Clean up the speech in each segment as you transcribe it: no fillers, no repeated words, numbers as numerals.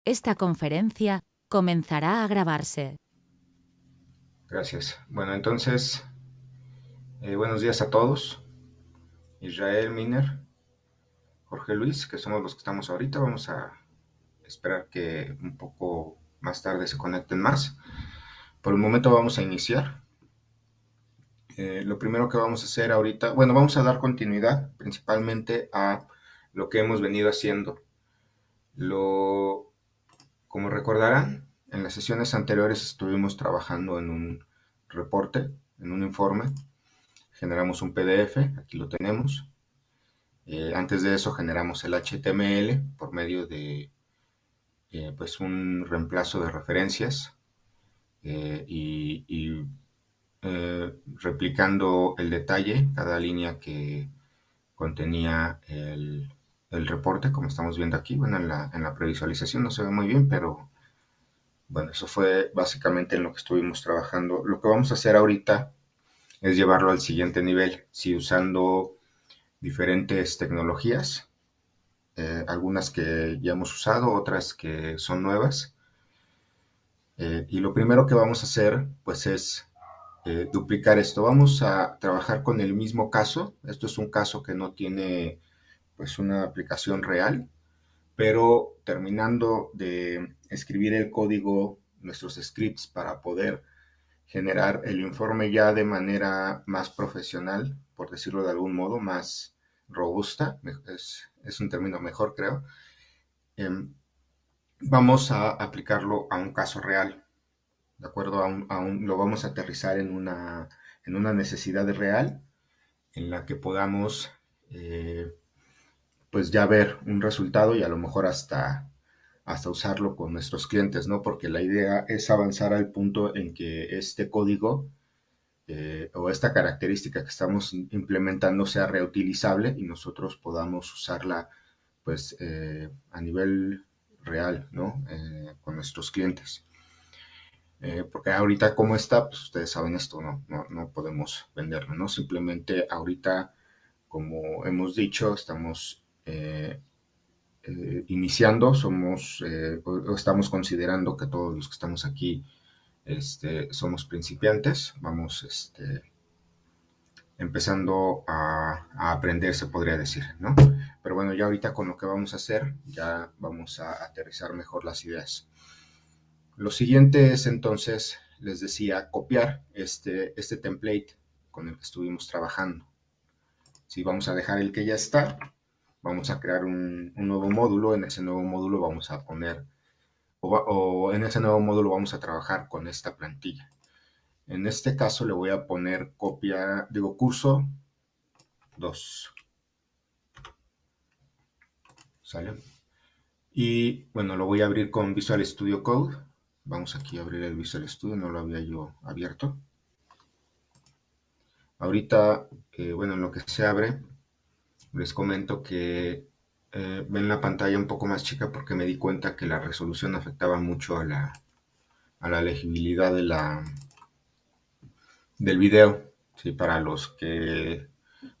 Esta conferencia comenzará a grabarse. Gracias. Bueno, entonces, buenos días a todos. Israel Miner, Jorge Luis, que somos los que estamos ahorita. Vamos a esperar que un poco más tarde se conecten más. Por el momento vamos a iniciar. Lo primero que vamos a hacer ahorita, bueno, vamos a dar continuidad principalmente a lo que hemos venido haciendo. Lo, como recordarán, en las sesiones anteriores estuvimos trabajando en un reporte, en un informe. Generamos un PDF, aquí lo tenemos. Antes de eso generamos el HTML por medio de pues un reemplazo de referencias replicando el detalle, cada línea que contenía el reporte, como estamos viendo aquí. Bueno, en la previsualización no se ve muy bien, pero bueno, eso fue básicamente en lo que estuvimos trabajando. Lo que vamos a hacer ahorita es llevarlo al siguiente nivel, sí, usando diferentes tecnologías, algunas que ya hemos usado, otras que son nuevas. Y lo primero que vamos a hacer, pues, es duplicar esto. Vamos a trabajar con el mismo caso. Esto es un caso que no tiene, pues, una aplicación real, pero terminando de escribir el código, nuestros scripts para poder generar el informe ya de manera más profesional, por decirlo de algún modo, más robusta, es un término mejor, creo. Em, Vamos a aplicarlo a un caso real, ¿de acuerdo? Lo vamos a aterrizar en una necesidad real en la que podamos, pues, ya ver un resultado y a lo mejor hasta usarlo con nuestros clientes, ¿no? Porque la idea es avanzar al punto en que este código o esta característica que estamos implementando sea reutilizable y nosotros podamos usarla, pues, a nivel real, ¿no? Con nuestros clientes. Porque ahorita como está, pues ustedes saben esto, no podemos venderlo, ¿no? Simplemente ahorita, como hemos dicho, estamos iniciando, o estamos considerando que todos los que estamos aquí somos principiantes, vamos empezando a aprender, se podría decir, ¿no? Pero bueno, ya ahorita con lo que vamos a hacer, ya vamos a aterrizar mejor las ideas. Lo siguiente es entonces, les decía, copiar este template con el que estuvimos trabajando. Si vamos a dejar el que ya está, vamos a crear un nuevo módulo. En ese nuevo módulo vamos a poner, o en ese nuevo módulo vamos a trabajar con esta plantilla. En este caso le voy a poner copia, digo, curso 2. ¿Sale? Y bueno, lo voy a abrir con Visual Studio Code. Vamos aquí a abrir el Visual Studio, no lo había yo abierto. Ahorita, bueno, en lo que se abre, les comento que ven la pantalla un poco más chica porque me di cuenta que la resolución afectaba mucho a la legibilidad del video. Sí, para los que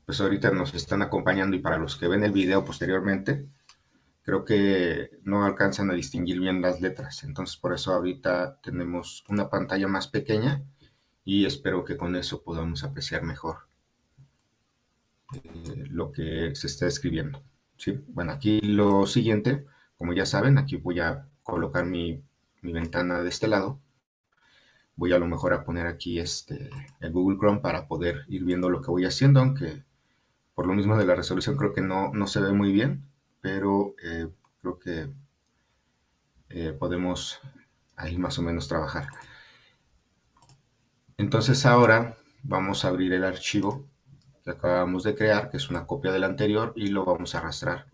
pues ahorita nos están acompañando y para los que ven el video posteriormente, creo que no alcanzan a distinguir bien las letras. Entonces por eso ahorita tenemos una pantalla más pequeña y espero que con eso podamos apreciar mejor lo que se está escribiendo. ¿Sí? Bueno, aquí lo siguiente, como ya saben, aquí voy a colocar mi ventana de este lado. Voy a lo mejor a poner aquí el Google Chrome para poder ir viendo lo que voy haciendo, aunque por lo mismo de la resolución creo que no se ve muy bien, pero creo que podemos ahí más o menos trabajar. Entonces ahora vamos a abrir el archivo que acabamos de crear, que es una copia del anterior, y lo vamos a arrastrar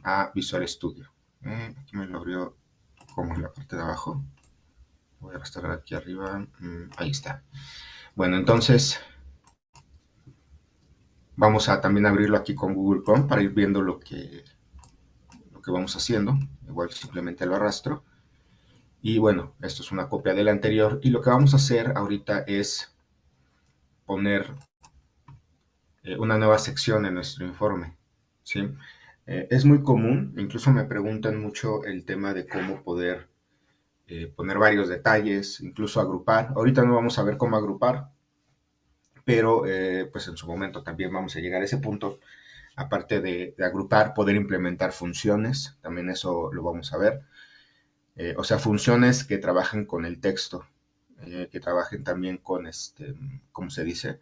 a Visual Studio. Aquí me lo abrió como en la parte de abajo. Voy a arrastrar aquí arriba. Ahí está. Bueno, entonces vamos a también abrirlo aquí con Google Chrome para ir viendo lo que vamos haciendo. Igual simplemente lo arrastro. Y bueno, esto es una copia del anterior. Y lo que vamos a hacer ahorita es poner una nueva sección en nuestro informe. ¿Sí? Es muy común, incluso me preguntan mucho el tema de cómo poder poner varios detalles, incluso agrupar. Ahorita no vamos a ver cómo agrupar, pero pues en su momento también vamos a llegar a ese punto. Aparte de agrupar, poder implementar funciones, también eso lo vamos a ver. O sea, funciones que trabajen con el texto, que trabajen también con, ¿cómo se dice?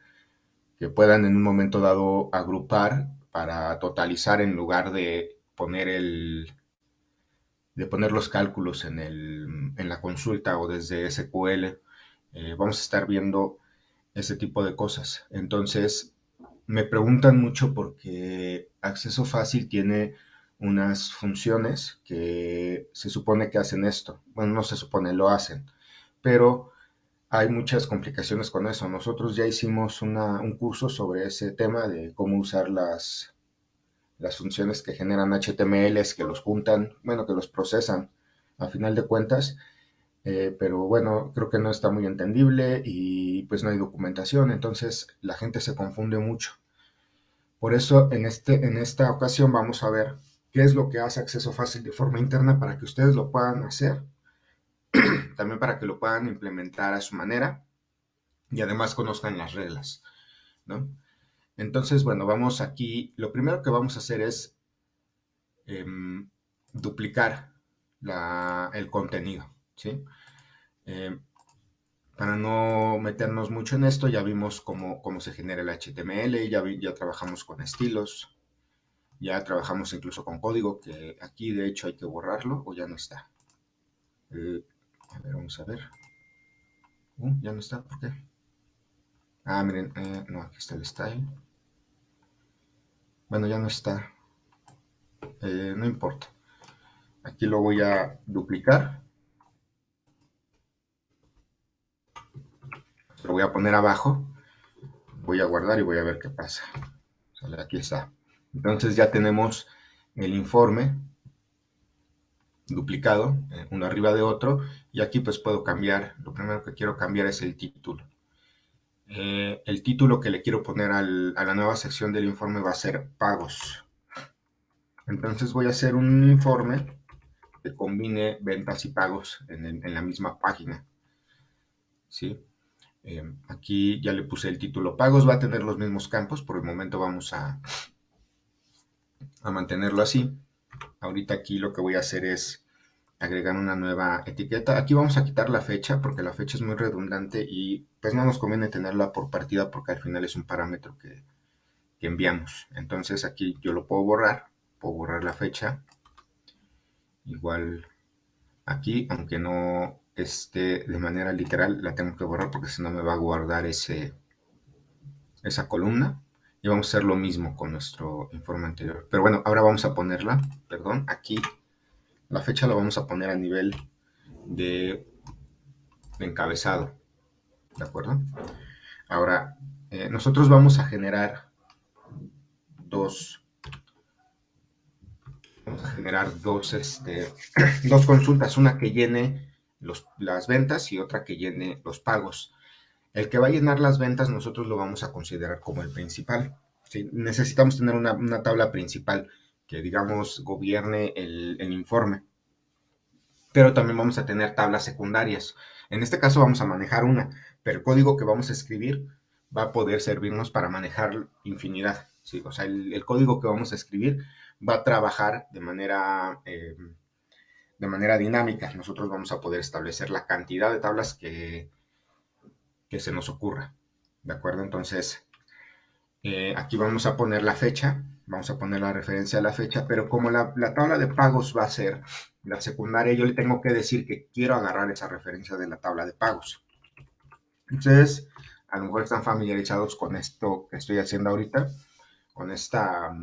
Que puedan en un momento dado agrupar para totalizar en lugar de poner los cálculos en la consulta o desde SQL. Vamos a estar viendo ese tipo de cosas. Entonces, me preguntan mucho porque Acceso Fácil tiene unas funciones que se supone que hacen esto. Bueno, no se supone, lo hacen, pero hay muchas complicaciones con eso. Nosotros ya hicimos un curso sobre ese tema de cómo usar las funciones que generan HTMLs, que los juntan, bueno, que los procesan a final de cuentas, pero bueno, creo que no está muy entendible y pues no hay documentación, entonces la gente se confunde mucho. Por eso en esta ocasión vamos a ver qué es lo que hace Acceso Fácil de forma interna para que ustedes lo puedan hacer, también para que lo puedan implementar a su manera y además conozcan las reglas, ¿no? Entonces, bueno, vamos aquí, lo primero que vamos a hacer es duplicar el contenido, ¿sí? Eh, para no meternos mucho en esto, ya vimos cómo se genera el HTML, ya trabajamos con estilos, ya trabajamos incluso con código, que aquí de hecho hay que borrarlo o ya no está. A ver, vamos a ver. Ya no está, ¿por qué? Ah, miren, no, aquí está el style. Bueno, ya no está, no importa. Aquí lo voy a duplicar, lo voy a poner abajo, voy a guardar y voy a ver qué pasa. Sale, aquí está. Entonces ya tenemos el informe duplicado, uno arriba de otro, y aquí pues puedo cambiar, lo primero que quiero cambiar es el título. El título que le quiero poner a la nueva sección del informe va a ser pagos. Entonces voy a hacer un informe que combine ventas y pagos en la misma página, ¿sí? Aquí ya le puse el título pagos, va a tener los mismos campos, por el momento vamos a mantenerlo así. Ahorita aquí lo que voy a hacer es agregar una nueva etiqueta. Aquí vamos a quitar la fecha porque la fecha es muy redundante y pues no nos conviene tenerla por partida porque al final es un parámetro que enviamos. Entonces aquí yo lo puedo borrar la fecha. Igual aquí, aunque no esté de manera literal, la tengo que borrar porque si no me va a guardar esa columna. Y vamos a hacer lo mismo con nuestro informe anterior. Pero bueno, ahora vamos a ponerla, perdón, aquí la fecha la vamos a poner a nivel de, de encabezado, ¿de acuerdo? Ahora, nosotros vamos a generar dos, dos consultas, una que llene las ventas y otra que llene los pagos. El que va a llenar las ventas nosotros lo vamos a considerar como el principal. ¿Sí? Necesitamos tener una tabla principal que, digamos, gobierne el informe, pero también vamos a tener tablas secundarias. En este caso vamos a manejar una, pero el código que vamos a escribir va a poder servirnos para manejar infinidad. ¿Sí? O sea, el código que vamos a escribir va a trabajar de manera dinámica. Nosotros vamos a poder establecer la cantidad de tablas que se nos ocurra. ¿De acuerdo? Entonces, aquí vamos a poner la fecha, vamos a poner la referencia a la fecha, pero como la tabla de pagos va a ser la secundaria, yo le tengo que decir que quiero agarrar esa referencia de la tabla de pagos. Entonces, a lo mejor están familiarizados con esto que estoy haciendo ahorita, con esta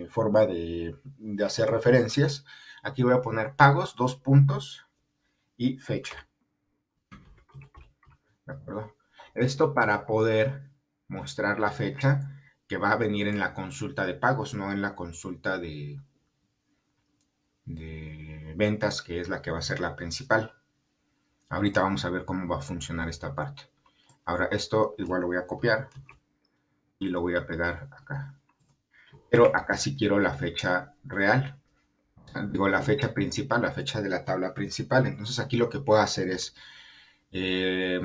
forma de hacer referencias. Aquí voy a poner pagos, dos puntos y fecha. ¿De acuerdo? Esto para poder mostrar la fecha que va a venir en la consulta de pagos, no en la consulta de ventas, que es la que va a ser la principal. Ahorita vamos a ver cómo va a funcionar esta parte. Ahora esto igual lo voy a copiar y lo voy a pegar acá. pero acá sí quiero la fecha real, digo la fecha principal, la fecha de la tabla principal. Entonces aquí lo que puedo hacer es, eh,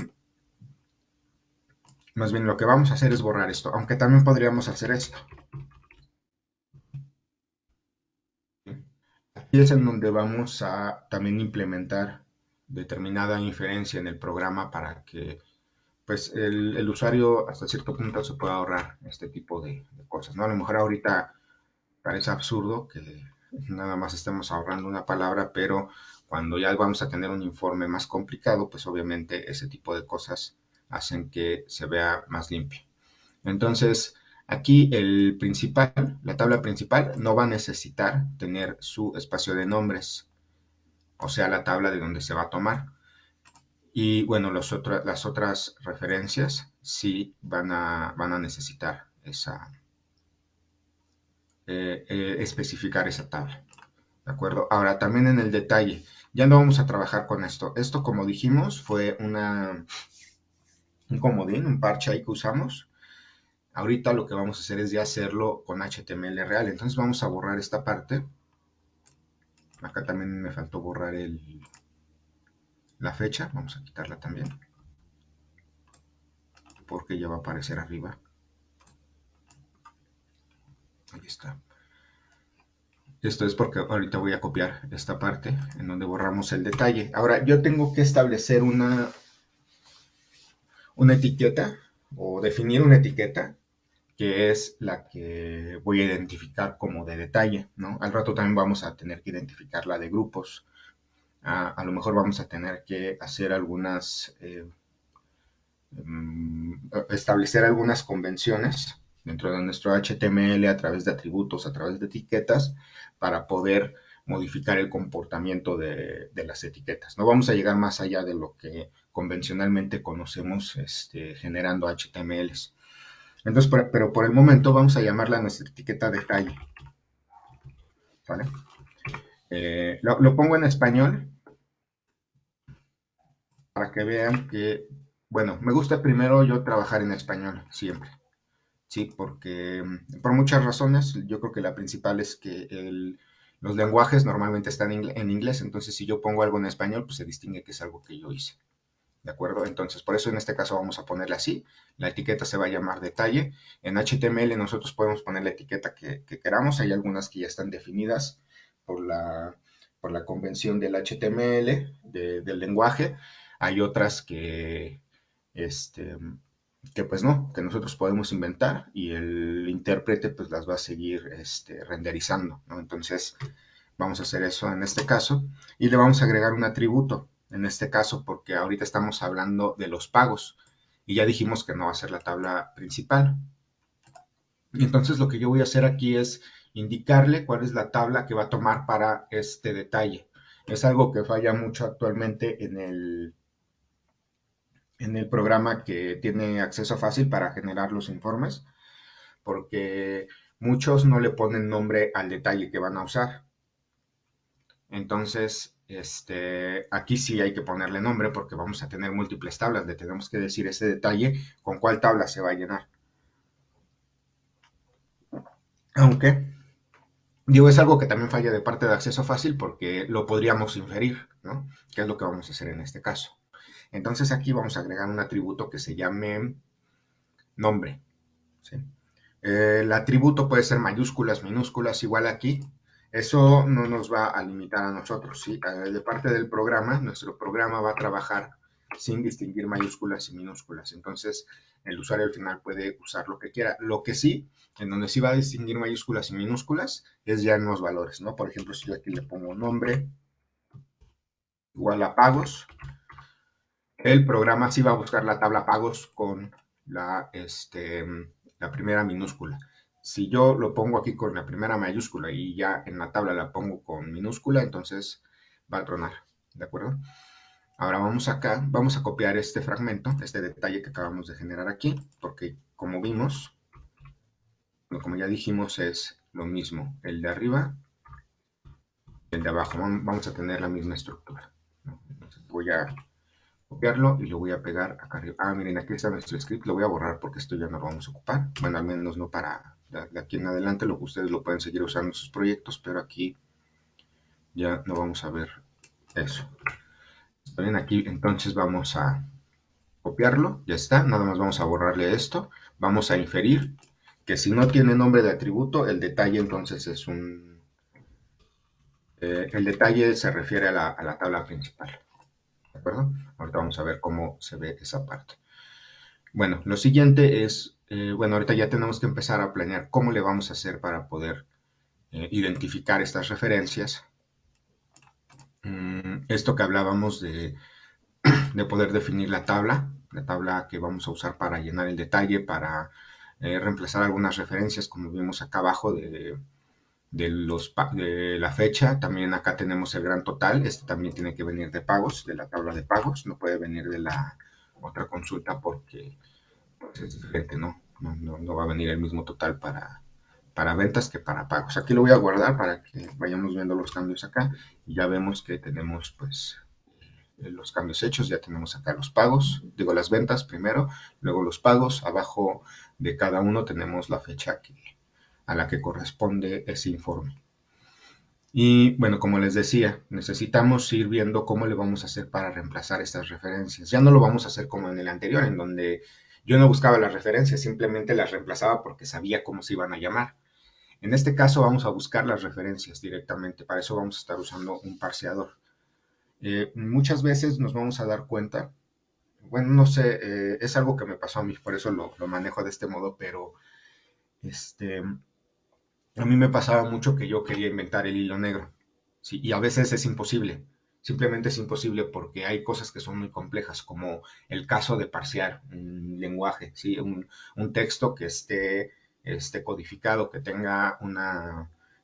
más bien lo que vamos a hacer es borrar esto, aunque también podríamos hacer esto. Aquí es en donde vamos a también implementar determinada inferencia en el programa para que pues el usuario hasta cierto punto se pueda ahorrar este tipo de cosas, ¿no? A lo mejor ahorita parece absurdo que nada más estemos ahorrando una palabra, pero cuando ya vamos a tener un informe más complicado, pues obviamente ese tipo de cosas hacen que se vea más limpio. Entonces, aquí el principal, la tabla principal, no va a necesitar tener su espacio de nombres, o sea, la tabla de donde se va a tomar. Y bueno, las otras referencias sí van a necesitar especificar esa tabla. ¿De acuerdo? Ahora, también en el detalle, ya no vamos a trabajar con esto. Esto, como dijimos, fue un comodín, un parche ahí que usamos. Ahorita lo que vamos a hacer es ya hacerlo con HTML real. Entonces vamos a borrar esta parte. Acá también me faltó borrar la fecha. Vamos a quitarla también, porque ya va a aparecer arriba. Ahí está. Esto es porque ahorita voy a copiar esta parte en donde borramos el detalle. Ahora, yo tengo que establecer una etiqueta o definir una etiqueta que es la que voy a identificar como de detalle, ¿no? Al rato también vamos a tener que identificar la de grupos. A lo mejor vamos a tener que hacer establecer algunas convenciones dentro de nuestro HTML a través de atributos, a través de etiquetas, para poder modificar el comportamiento de las etiquetas. No vamos a llegar más allá de lo que convencionalmente conocemos generando HTMLs. Entonces, pero por el momento vamos a llamarla nuestra etiqueta detalle. ¿Vale? Lo pongo en español para que vean que, bueno, me gusta primero yo trabajar en español, siempre. Sí, porque por muchas razones, yo creo que la principal es que los lenguajes normalmente están en inglés, entonces si yo pongo algo en español, pues se distingue que es algo que yo hice. ¿De acuerdo? Entonces, por eso en este caso vamos a ponerle así. La etiqueta se va a llamar detalle. En HTML nosotros podemos poner la etiqueta que queramos. Hay algunas que ya están definidas por por la convención del HTML, del lenguaje. Hay otras este, que pues no, que nosotros podemos inventar y el intérprete pues las va a seguir renderizando, ¿no? Entonces vamos a hacer eso en este caso y le vamos a agregar un atributo en este caso porque ahorita estamos hablando de los pagos y ya dijimos que no va a ser la tabla principal. Y entonces lo que yo voy a hacer aquí es indicarle cuál es la tabla que va a tomar para este detalle. Es algo que falla mucho actualmente en el programa que tiene acceso fácil para generar los informes, porque muchos no le ponen nombre al detalle que van a usar. Entonces, aquí sí hay que ponerle nombre porque vamos a tener múltiples tablas. Le tenemos que decir ese detalle con cuál tabla se va a llenar. Aunque, digo, es algo que también falla de parte de acceso fácil porque lo podríamos inferir, ¿no? Que es lo que vamos a hacer en este caso. Entonces aquí vamos a agregar un atributo que se llame nombre, ¿sí? El atributo puede ser mayúsculas, minúsculas, igual aquí. Eso no nos va a limitar a nosotros, ¿sí? De parte del programa, nuestro programa va a trabajar sin distinguir mayúsculas y minúsculas. Entonces, el usuario al final puede usar lo que quiera. Lo que sí, en donde sí va a distinguir mayúsculas y minúsculas, es ya en los valores, ¿no? Por ejemplo, si yo aquí le pongo nombre igual a pagos, el programa sí va a buscar la tabla pagos con la primera minúscula. Si yo lo pongo aquí con la primera mayúscula y ya en la tabla la pongo con minúscula, entonces va a tronar, ¿de acuerdo? Ahora vamos acá, vamos a copiar este fragmento, este detalle que acabamos de generar aquí, porque como vimos, como ya dijimos, es lo mismo, el de arriba y el de abajo, vamos a tener la misma estructura, ¿no? Entonces voy a copiarlo y lo voy a pegar acá arriba. Ah, miren, aquí está nuestro script, lo voy a borrar porque esto ya no lo vamos a ocupar. Bueno, al menos no para De aquí en adelante ustedes lo pueden seguir usando en sus proyectos, pero aquí ya no vamos a ver eso. Bien, aquí entonces vamos a copiarlo, ya está, nada más vamos a borrarle esto, vamos a inferir que si no tiene nombre de atributo, el detalle entonces es el detalle se refiere a la tabla principal, ¿de acuerdo? Ahorita vamos a ver cómo se ve esa parte. Bueno, lo siguiente es, bueno, ahorita ya tenemos que empezar a planear cómo le vamos a hacer para poder identificar estas referencias. Esto que hablábamos de poder definir la tabla que vamos a usar para llenar el detalle, para reemplazar algunas referencias, como vimos acá abajo de la fecha. También acá tenemos el gran total, este también tiene que venir de pagos, de la tabla de pagos, no puede venir de la otra consulta porque pues, es diferente, ¿no? No va a venir el mismo total para ventas que para pagos. Aquí lo voy a guardar para que vayamos viendo los cambios acá y ya vemos que tenemos pues los cambios hechos, ya tenemos acá los pagos, digo las ventas primero, luego los pagos, abajo de cada uno tenemos la fecha a la que corresponde ese informe. Y bueno, como les decía, necesitamos ir viendo cómo le vamos a hacer para reemplazar estas referencias. Ya no lo vamos a hacer como en el anterior, en donde yo no buscaba las referencias, simplemente las reemplazaba porque sabía cómo se iban a llamar. En este caso vamos a buscar las referencias directamente, para eso vamos a estar usando un parseador. Muchas veces nos vamos a dar cuenta, bueno, no sé, es algo que me pasó a mí, por eso lo manejo de este modo, pero este, a mí me pasaba mucho que yo quería inventar el hilo negro, ¿sí? Y a veces es imposible, simplemente es imposible porque hay cosas que son muy complejas, como el caso de parsear un lenguaje, ¿sí? Un texto que esté codificado, que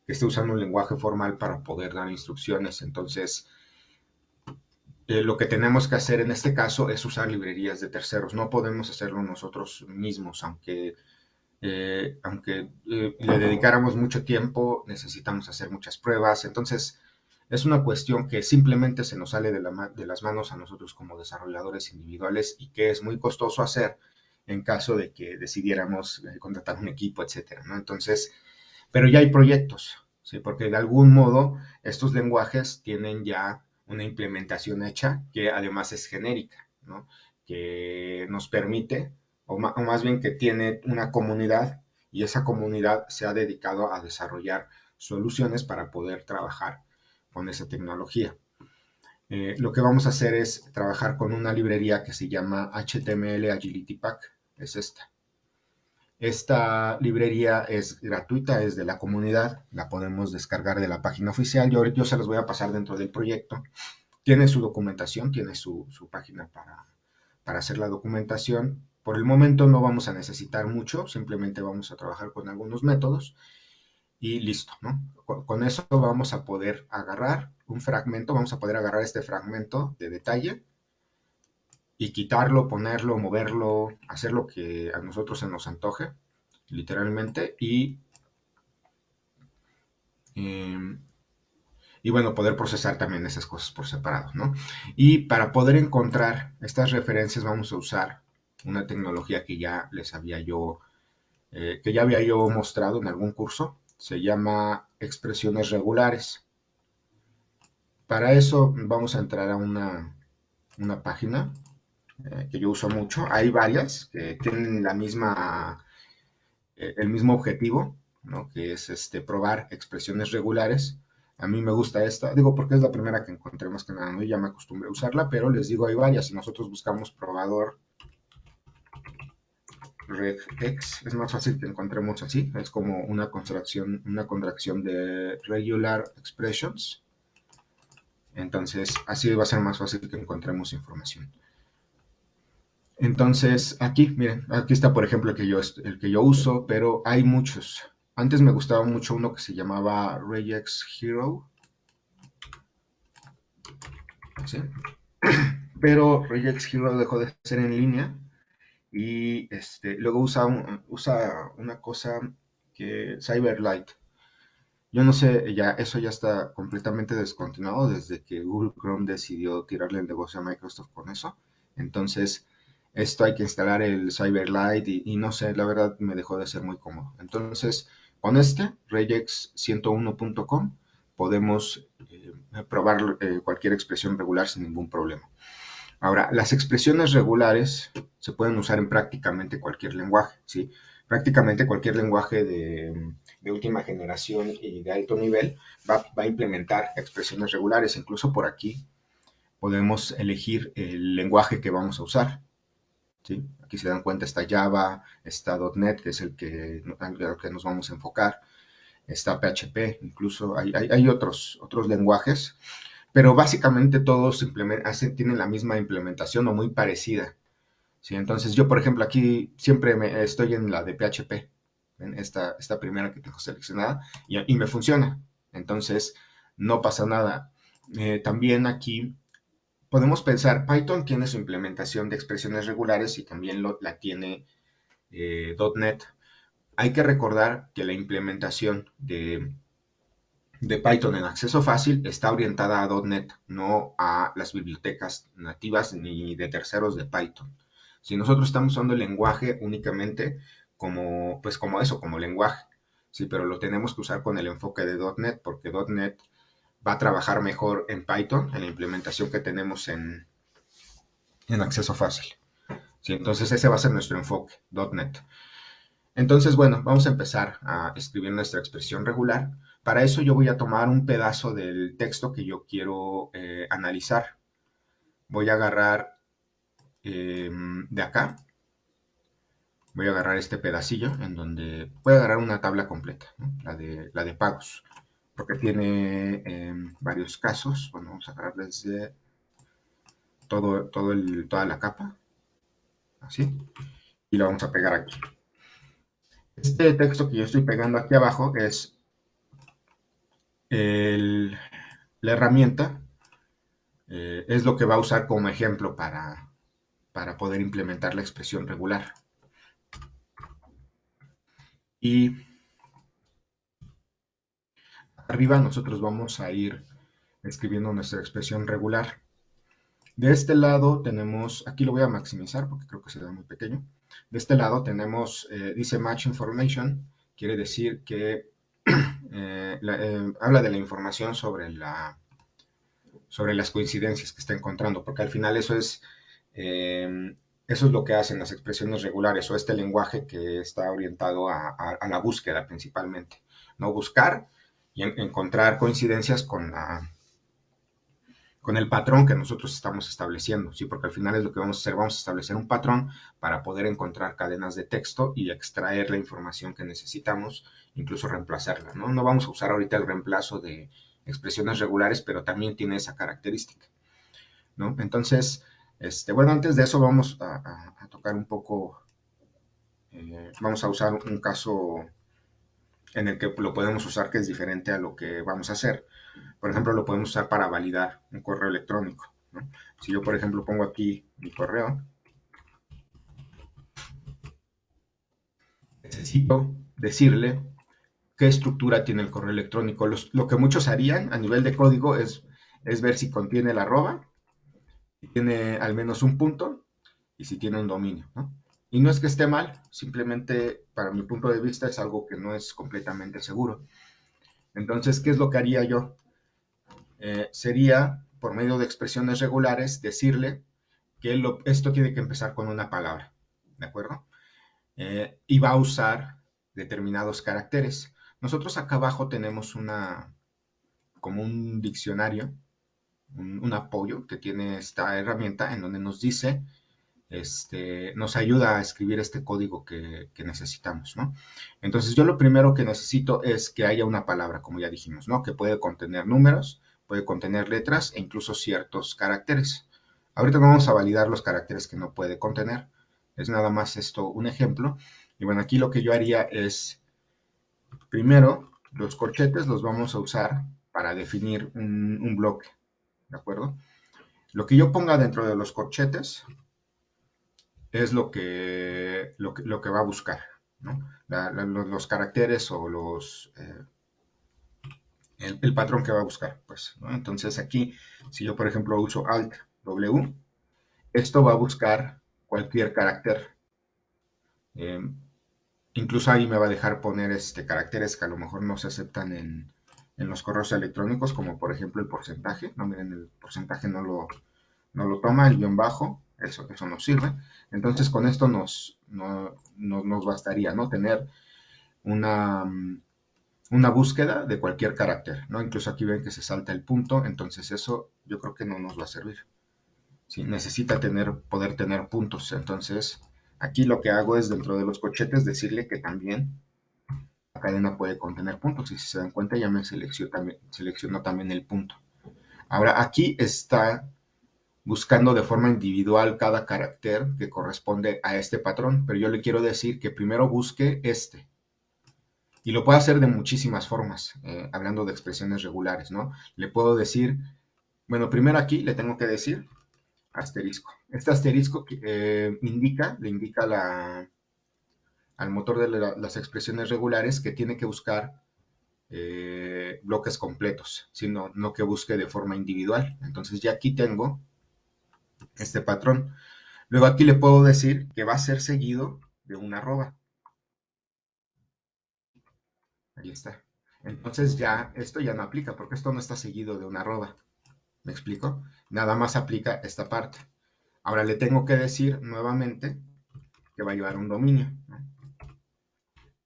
esté usando un lenguaje formal para poder dar instrucciones. Entonces, lo que tenemos que hacer en este caso es usar librerías de terceros. No podemos hacerlo nosotros mismos, aunque le dedicáramos mucho tiempo, necesitamos hacer muchas pruebas. Entonces, es una cuestión que simplemente se nos sale de las manos a nosotros como desarrolladores individuales y que es muy costoso hacer en caso de que decidiéramos contratar un equipo, etcétera, ¿no? Entonces, pero ya hay proyectos, ¿sí? Porque de algún modo estos lenguajes tienen ya una implementación hecha que además es genérica, ¿no? Que nos permite, o más bien que tiene una comunidad y esa comunidad se ha dedicado a desarrollar soluciones para poder trabajar con esa tecnología. Lo que vamos a hacer es trabajar con una librería que se llama HTML Agility Pack, es esta. Esta librería es gratuita, es de la comunidad, la podemos descargar de la página oficial. Yo se las voy a pasar dentro del proyecto. Tiene su documentación, tiene su página para hacer la documentación. Por el momento no vamos a necesitar mucho, simplemente vamos a trabajar con algunos métodos y listo, ¿no? Con eso vamos a poder agarrar un fragmento, vamos a poder agarrar este fragmento de detalle y quitarlo, ponerlo, moverlo, hacer lo que a nosotros se nos antoje, literalmente, eh, y bueno, poder procesar también esas cosas por separado, ¿no? Y para poder encontrar estas referencias vamos a usar una tecnología que ya había yo mostrado en algún curso, se llama expresiones regulares. Para eso vamos a entrar a una página que yo uso mucho. Hay varias que tienen el mismo objetivo, ¿no? Que es probar expresiones regulares. A mí me gusta esta, digo porque es la primera que encontré más que nada, ¿no? Y ya me acostumbré a usarla, pero les digo, hay varias. Si nosotros buscamos probador regex, es más fácil que encontremos así. Es como una contracción de regular expressions. Entonces, así va a ser más fácil que encontremos información. Entonces, aquí, miren, aquí está, por ejemplo, el que yo uso, pero hay muchos. Antes me gustaba mucho uno que se llamaba Regex Hero, ¿sí? Pero Regex Hero dejó de ser en línea y luego usa una cosa que Cyberlight. Yo no sé, eso ya está completamente descontinuado desde que Google Chrome decidió tirarle el negocio a Microsoft con eso. Entonces, esto hay que instalar el Silverlight y no sé, la verdad me dejó de ser muy cómodo. Entonces, con este, regex101.com, podemos probar cualquier expresión regular sin ningún problema. Ahora, las expresiones regulares se pueden usar en prácticamente cualquier lenguaje, ¿sí? Prácticamente cualquier lenguaje de última generación y de alto nivel va a implementar expresiones regulares. Incluso por aquí podemos elegir el lenguaje que vamos a usar, ¿sí? Aquí se dan cuenta, está Java, está .NET, que es al que nos vamos a enfocar, está PHP, incluso hay otros lenguajes, pero básicamente todos tienen la misma implementación o muy parecida, ¿sí? Entonces yo, por ejemplo, aquí siempre estoy en la de PHP, en esta primera que tengo seleccionada, y me funciona. Entonces no pasa nada. También aquí podemos pensar, Python tiene su implementación de expresiones regulares y también la tiene .NET. Hay que recordar que la implementación de Python en acceso fácil está orientada a .NET, no a las bibliotecas nativas ni de terceros de Python. Si nosotros estamos usando el lenguaje únicamente como eso, como lenguaje, sí, pero lo tenemos que usar con el enfoque de .NET, porque .NET va a trabajar mejor en Python, en la implementación que tenemos en acceso fácil. Sí, entonces ese va a ser nuestro enfoque, .NET. Entonces, bueno, vamos a empezar a escribir nuestra expresión regular. Para eso yo voy a tomar un pedazo del texto que yo quiero analizar. Voy a agarrar de acá, voy a agarrar este pedacillo en donde voy a agarrar una tabla completa, ¿no? La de pagos, porque tiene varios casos. Bueno, vamos a agarrar desde toda la capa, así, y lo vamos a pegar aquí. Este texto que yo estoy pegando aquí abajo es el, la herramienta, es lo que va a usar como ejemplo para poder implementar la expresión regular. Y arriba nosotros vamos a ir escribiendo nuestra expresión regular. De este lado tenemos, aquí lo voy a maximizar porque creo que se ve muy pequeño. De este lado tenemos, dice Match Information, quiere decir que habla de la información sobre las coincidencias que está encontrando, porque al final eso es lo que hacen las expresiones regulares o este lenguaje que está orientado a la búsqueda principalmente, no buscar y encontrar coincidencias con el patrón que nosotros estamos estableciendo, ¿sí? Porque al final es lo que vamos a hacer, vamos a establecer un patrón para poder encontrar cadenas de texto y extraer la información que necesitamos, incluso reemplazarla, ¿no? No vamos a usar ahorita el reemplazo de expresiones regulares, pero también tiene esa característica, ¿no? Entonces, bueno, antes de eso vamos a tocar un poco, vamos a usar un caso en el que lo podemos usar que es diferente a lo que vamos a hacer. Por ejemplo, lo podemos usar para validar un correo electrónico, ¿no? Si yo, por ejemplo, pongo aquí mi correo, necesito decirle qué estructura tiene el correo electrónico. Lo que muchos harían a nivel de código es ver si contiene el arroba, si tiene al menos un punto y si tiene un dominio, ¿no? Y no es que esté mal, simplemente para mi punto de vista es algo que no es completamente seguro. Entonces, ¿qué es lo que haría yo? Sería, por medio de expresiones regulares, decirle que esto tiene que empezar con una palabra, ¿de acuerdo? Y va a usar determinados caracteres. Nosotros acá abajo tenemos como un diccionario, un apoyo que tiene esta herramienta en donde nos dice, nos ayuda a escribir este código que necesitamos, ¿no? Entonces yo lo primero que necesito es que haya una palabra, como ya dijimos, ¿no? Que puede contener números, puede contener letras e incluso ciertos caracteres. Ahorita no vamos a validar los caracteres que no puede contener. Es nada más esto un ejemplo. Y bueno, aquí lo que yo haría es, primero, los corchetes los vamos a usar para definir un bloque, ¿de acuerdo? Lo que yo ponga dentro de los corchetes es lo que va a buscar, ¿no? Los caracteres o el patrón que va a buscar, pues, ¿no? Entonces aquí, si yo por ejemplo uso Alt W, esto va a buscar cualquier carácter. Eh, Incluso ahí me va a dejar poner caracteres que a lo mejor no se aceptan en los correos electrónicos, como por ejemplo el porcentaje. No, miren, el porcentaje no lo toma, el guión bajo, eso nos sirve. Entonces con esto nos bastaría, ¿no? Tener una, una búsqueda de cualquier carácter, ¿no? Incluso aquí ven que se salta el punto, entonces eso yo creo que no nos va a servir. ¿Sí? Necesita poder tener puntos, entonces aquí lo que hago es dentro de los corchetes decirle que también la cadena puede contener puntos, y si se dan cuenta ya me seleccionó también el punto. Ahora aquí está buscando de forma individual cada carácter que corresponde a este patrón, pero yo le quiero decir que primero busque este. Y lo puedo hacer de muchísimas formas, hablando de expresiones regulares, ¿no? Le puedo decir, bueno, primero aquí le tengo que decir asterisco. Este asterisco le indica al motor de las expresiones regulares que tiene que buscar bloques completos, sino no que busque de forma individual. Entonces ya aquí tengo este patrón. Luego aquí le puedo decir que va a ser seguido de una arroba. Ahí está. Entonces ya esto ya no aplica porque esto no está seguido de una arroba. ¿Me explico? Nada más aplica esta parte. Ahora le tengo que decir nuevamente que va a llevar un dominio, ¿no?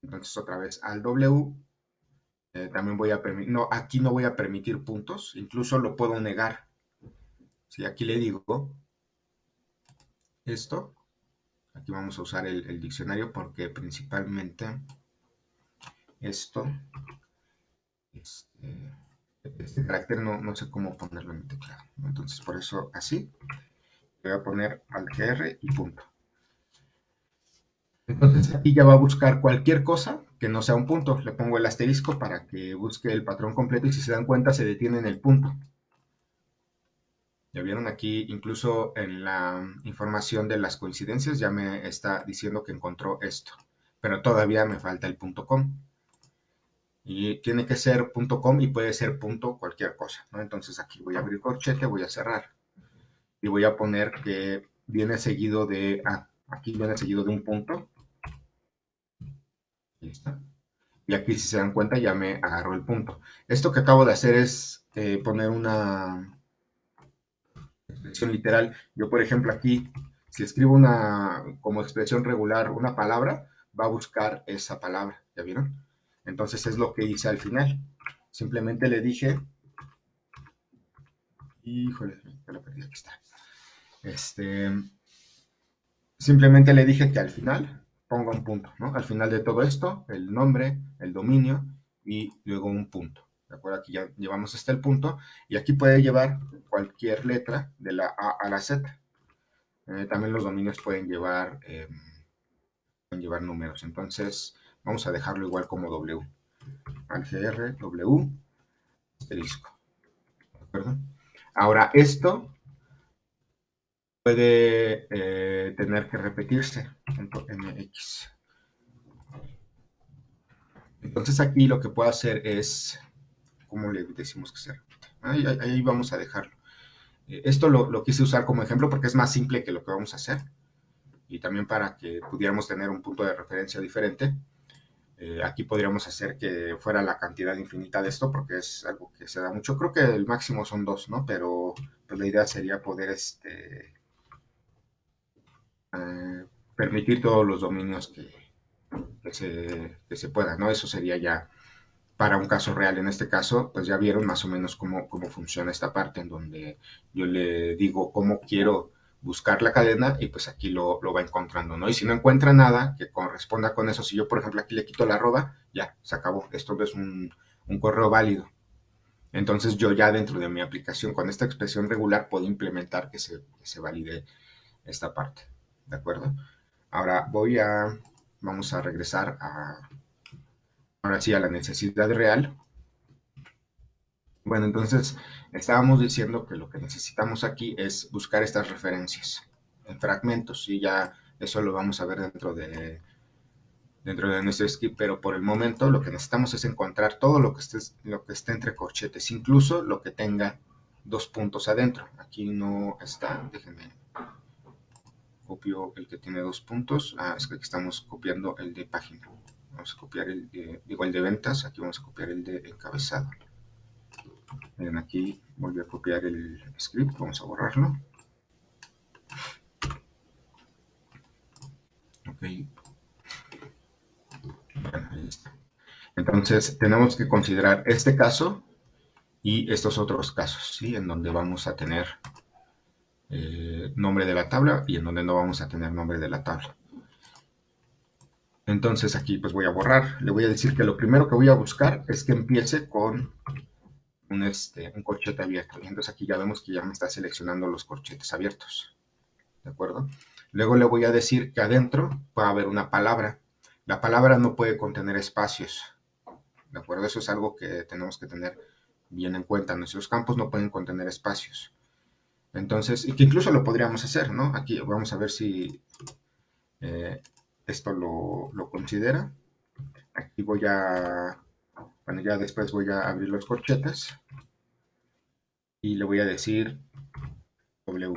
Entonces otra vez al W, también voy a permitir, no, aquí no voy a permitir puntos, incluso lo puedo negar. Si aquí le digo esto, aquí vamos a usar el diccionario porque principalmente esto, este, este carácter no sé cómo ponerlo en el teclado, ¿no? Entonces por eso así, le voy a poner al GR y punto. Entonces aquí ya va a buscar cualquier cosa que no sea un punto. Le pongo el asterisco para que busque el patrón completo y si se dan cuenta se detiene en el punto. Ya vieron aquí, incluso en la información de las coincidencias ya me está diciendo que encontró esto, pero todavía me falta el punto .com. Y tiene que ser punto .com y puede ser punto cualquier cosa, ¿no? Entonces aquí voy a abrir corchete, voy a cerrar y voy a poner que viene seguido de, aquí viene seguido de un punto. ¿Listo? Y aquí si se dan cuenta ya me agarró el punto. Esto que acabo de hacer es poner una expresión literal. Yo por ejemplo aquí, si escribo como expresión regular una palabra, va a buscar esa palabra, ¿ya vieron? Entonces es lo que hice al final. Simplemente le dije, híjole, ya lo perdí, aquí está. Este, Simplemente le dije que al final ponga un punto, ¿no? Al final de todo esto, el nombre, el dominio y luego un punto. ¿De acuerdo? Aquí ya llevamos hasta el punto y aquí puede llevar cualquier letra de la A a la Z. También los dominios pueden llevar números. Entonces vamos a dejarlo igual como W. Al GR, W, asterisco. ¿De acuerdo? Ahora esto puede tener que repetirse. MX. Entonces aquí lo que puedo hacer es, ¿cómo le decimos que se repite? Ahí vamos a dejarlo. Esto lo quise usar como ejemplo porque es más simple que lo que vamos a hacer y también para que pudiéramos tener un punto de referencia diferente. Aquí podríamos hacer que fuera la cantidad infinita de esto porque es algo que se da mucho. Creo que el máximo son 2, ¿no? Pero pues, la idea sería poder eh, permitir todos los dominios que se puedan, ¿no? Eso sería ya para un caso real. En este caso, pues ya vieron más o menos cómo funciona esta parte en donde yo le digo cómo quiero buscar la cadena y pues aquí lo va encontrando, ¿no? Y si no encuentra nada que corresponda con eso, si yo por ejemplo aquí le quito la arroba, ya, se acabó. Esto no es un correo válido. Entonces yo ya dentro de mi aplicación con esta expresión regular puedo implementar que se valide esta parte, ¿de acuerdo? Ahora vamos a regresar ahora sí a la necesidad real. Bueno, entonces estábamos diciendo que lo que necesitamos aquí es buscar estas referencias en fragmentos y ya eso lo vamos a ver dentro de nuestro script, pero por el momento lo que necesitamos es encontrar todo lo que esté entre corchetes, incluso lo que tenga dos puntos adentro. Aquí no está, déjenme copio el que tiene 2 puntos. Es que aquí estamos copiando el de página. Vamos a copiar el de ventas. Aquí vamos a copiar el de encabezado. Miren, aquí volví a copiar el script. Vamos a borrarlo. Ok. Bueno, ahí está. Entonces, tenemos que considerar este caso y estos otros casos, ¿sí? En donde vamos a tener nombre de la tabla y en donde no vamos a tener nombre de la tabla. Entonces aquí pues voy a borrar, le voy a decir que lo primero que voy a buscar es que empiece con un corchete abierto. Y entonces aquí ya vemos que ya me está seleccionando los corchetes abiertos, ¿de acuerdo? Luego le voy a decir que adentro va a haber una palabra. La palabra no puede contener espacios, ¿de acuerdo? Eso es algo que tenemos que tener bien en cuenta. Nuestros campos no pueden contener espacios. Entonces, y que incluso lo podríamos hacer, ¿no? Aquí vamos a ver si esto lo considera. Aquí voy a, bueno, ya después voy a abrir los corchetes y le voy a decir W,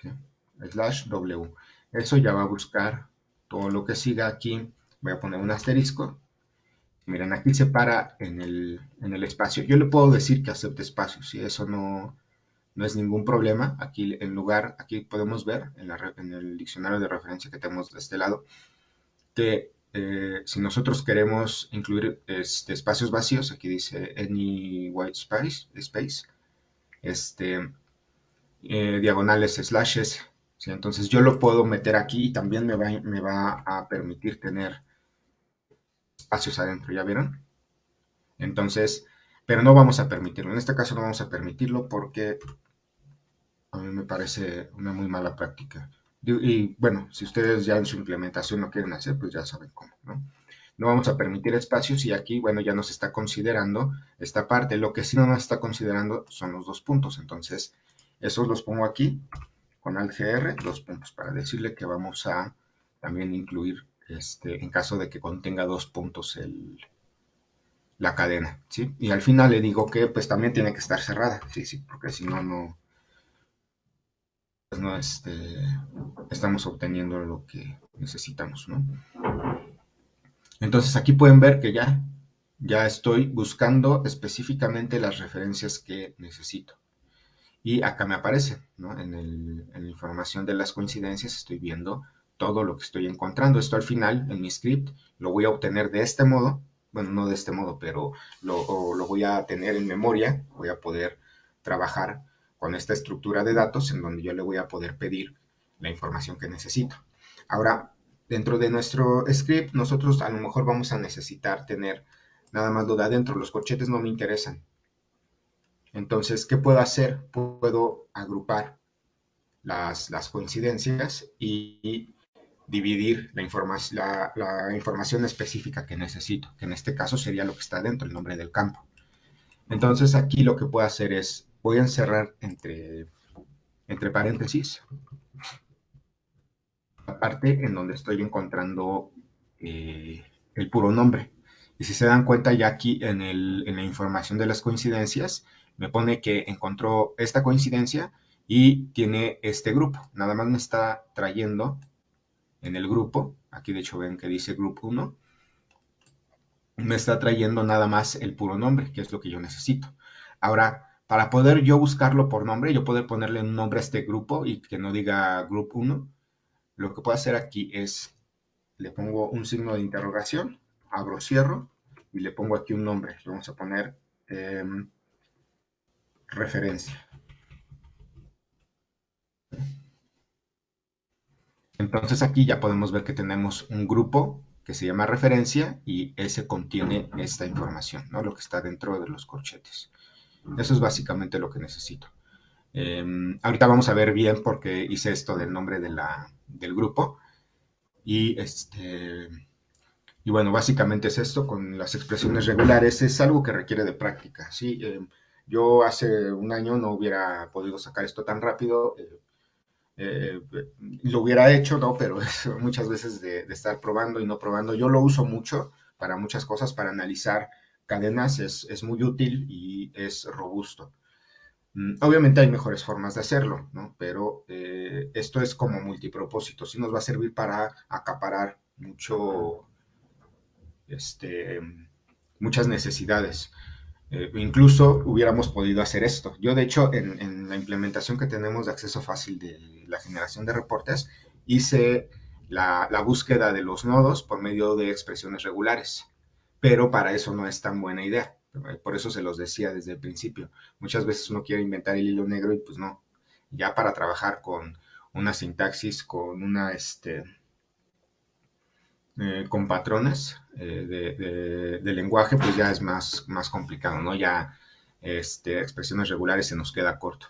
¿sí? /W. Eso ya va a buscar todo lo que siga aquí. Voy a poner un asterisco. Miren, aquí se para en el espacio. Yo le puedo decir que acepte espacios, y eso no es ningún problema. Aquí en lugar, aquí podemos ver en el diccionario de referencia que tenemos de este lado, que si nosotros queremos incluir espacios vacíos, aquí dice any white space, diagonales, slashes, ¿sí? Entonces yo lo puedo meter aquí y también me va a permitir tener espacios adentro, ¿ya vieron? Entonces, pero no vamos a permitirlo. En este caso no vamos a permitirlo porque a mí me parece una muy mala práctica. Y bueno, si ustedes ya en su implementación lo quieren hacer, pues ya saben cómo, ¿no? No vamos a permitir espacios y aquí, bueno, ya nos está considerando esta parte. Lo que sí no nos está considerando son los 2 puntos. Entonces, esos los pongo aquí con Alt GR, 2 puntos, para decirle que vamos a también incluir, en caso de que contenga 2 puntos la cadena, ¿sí? Y al final le digo que pues también tiene que estar cerrada, sí, sí, porque si no, pues no estamos obteniendo lo que necesitamos, ¿no? Entonces aquí pueden ver que ya estoy buscando específicamente las referencias que necesito. Y acá me aparece, ¿no? En la información de las coincidencias estoy viendo todo lo que estoy encontrando. Esto al final, en mi script, lo voy a obtener de este modo. Bueno, no de este modo, pero lo voy a tener en memoria. Voy a poder trabajar con esta estructura de datos en donde yo le voy a poder pedir la información que necesito. Ahora, dentro de nuestro script, nosotros a lo mejor vamos a necesitar tener nada más lo de adentro. Los corchetes no me interesan. Entonces, ¿qué puedo hacer? Puedo agrupar las coincidencias y dividir la información específica que necesito, que en este caso sería lo que está dentro, el nombre del campo. Entonces, aquí lo que puedo hacer es, voy a encerrar entre paréntesis la parte en donde estoy encontrando el puro nombre. Y si se dan cuenta, ya aquí en la información de las coincidencias, me pone que encontró esta coincidencia y tiene este grupo. Nada más me está trayendo en el grupo, aquí de hecho ven que dice group 1, me está trayendo nada más el puro nombre, que es lo que yo necesito. Ahora, para poder yo buscarlo por nombre, yo poder ponerle un nombre a este grupo y que no diga group 1, lo que puedo hacer aquí es, le pongo un signo de interrogación, abro, cierro, y le pongo aquí un nombre. Le vamos a poner referencia. Entonces aquí ya podemos ver que tenemos un grupo que se llama referencia y ese contiene esta información, ¿no? Lo que está dentro de los corchetes. Eso es básicamente lo que necesito. Ahorita vamos a ver bien por qué hice esto del nombre del grupo. Y y bueno, básicamente es esto con las expresiones regulares. Es algo que requiere de práctica, ¿sí? Yo hace un año no hubiera podido sacar esto tan rápido. Eh, lo hubiera hecho, ¿no? Pero muchas veces de estar probando y no probando. Yo lo uso mucho para muchas cosas, para analizar cadenas. Es muy útil y es robusto. Obviamente hay mejores formas de hacerlo, ¿no? Pero esto es como multipropósito, sí nos va a servir para acaparar este, muchas necesidades. Incluso hubiéramos podido hacer esto. Yo, de hecho, en la implementación que tenemos de acceso fácil de la generación de reportes, hice la búsqueda de los nodos por medio de expresiones regulares, pero para eso no es tan buena idea. Por eso se los decía desde el principio. Muchas veces uno quiere inventar el hilo negro y pues no. Ya para trabajar con una sintaxis, con con patrones de lenguaje, pues ya es más complicado, ¿no? Ya expresiones regulares se nos queda corto.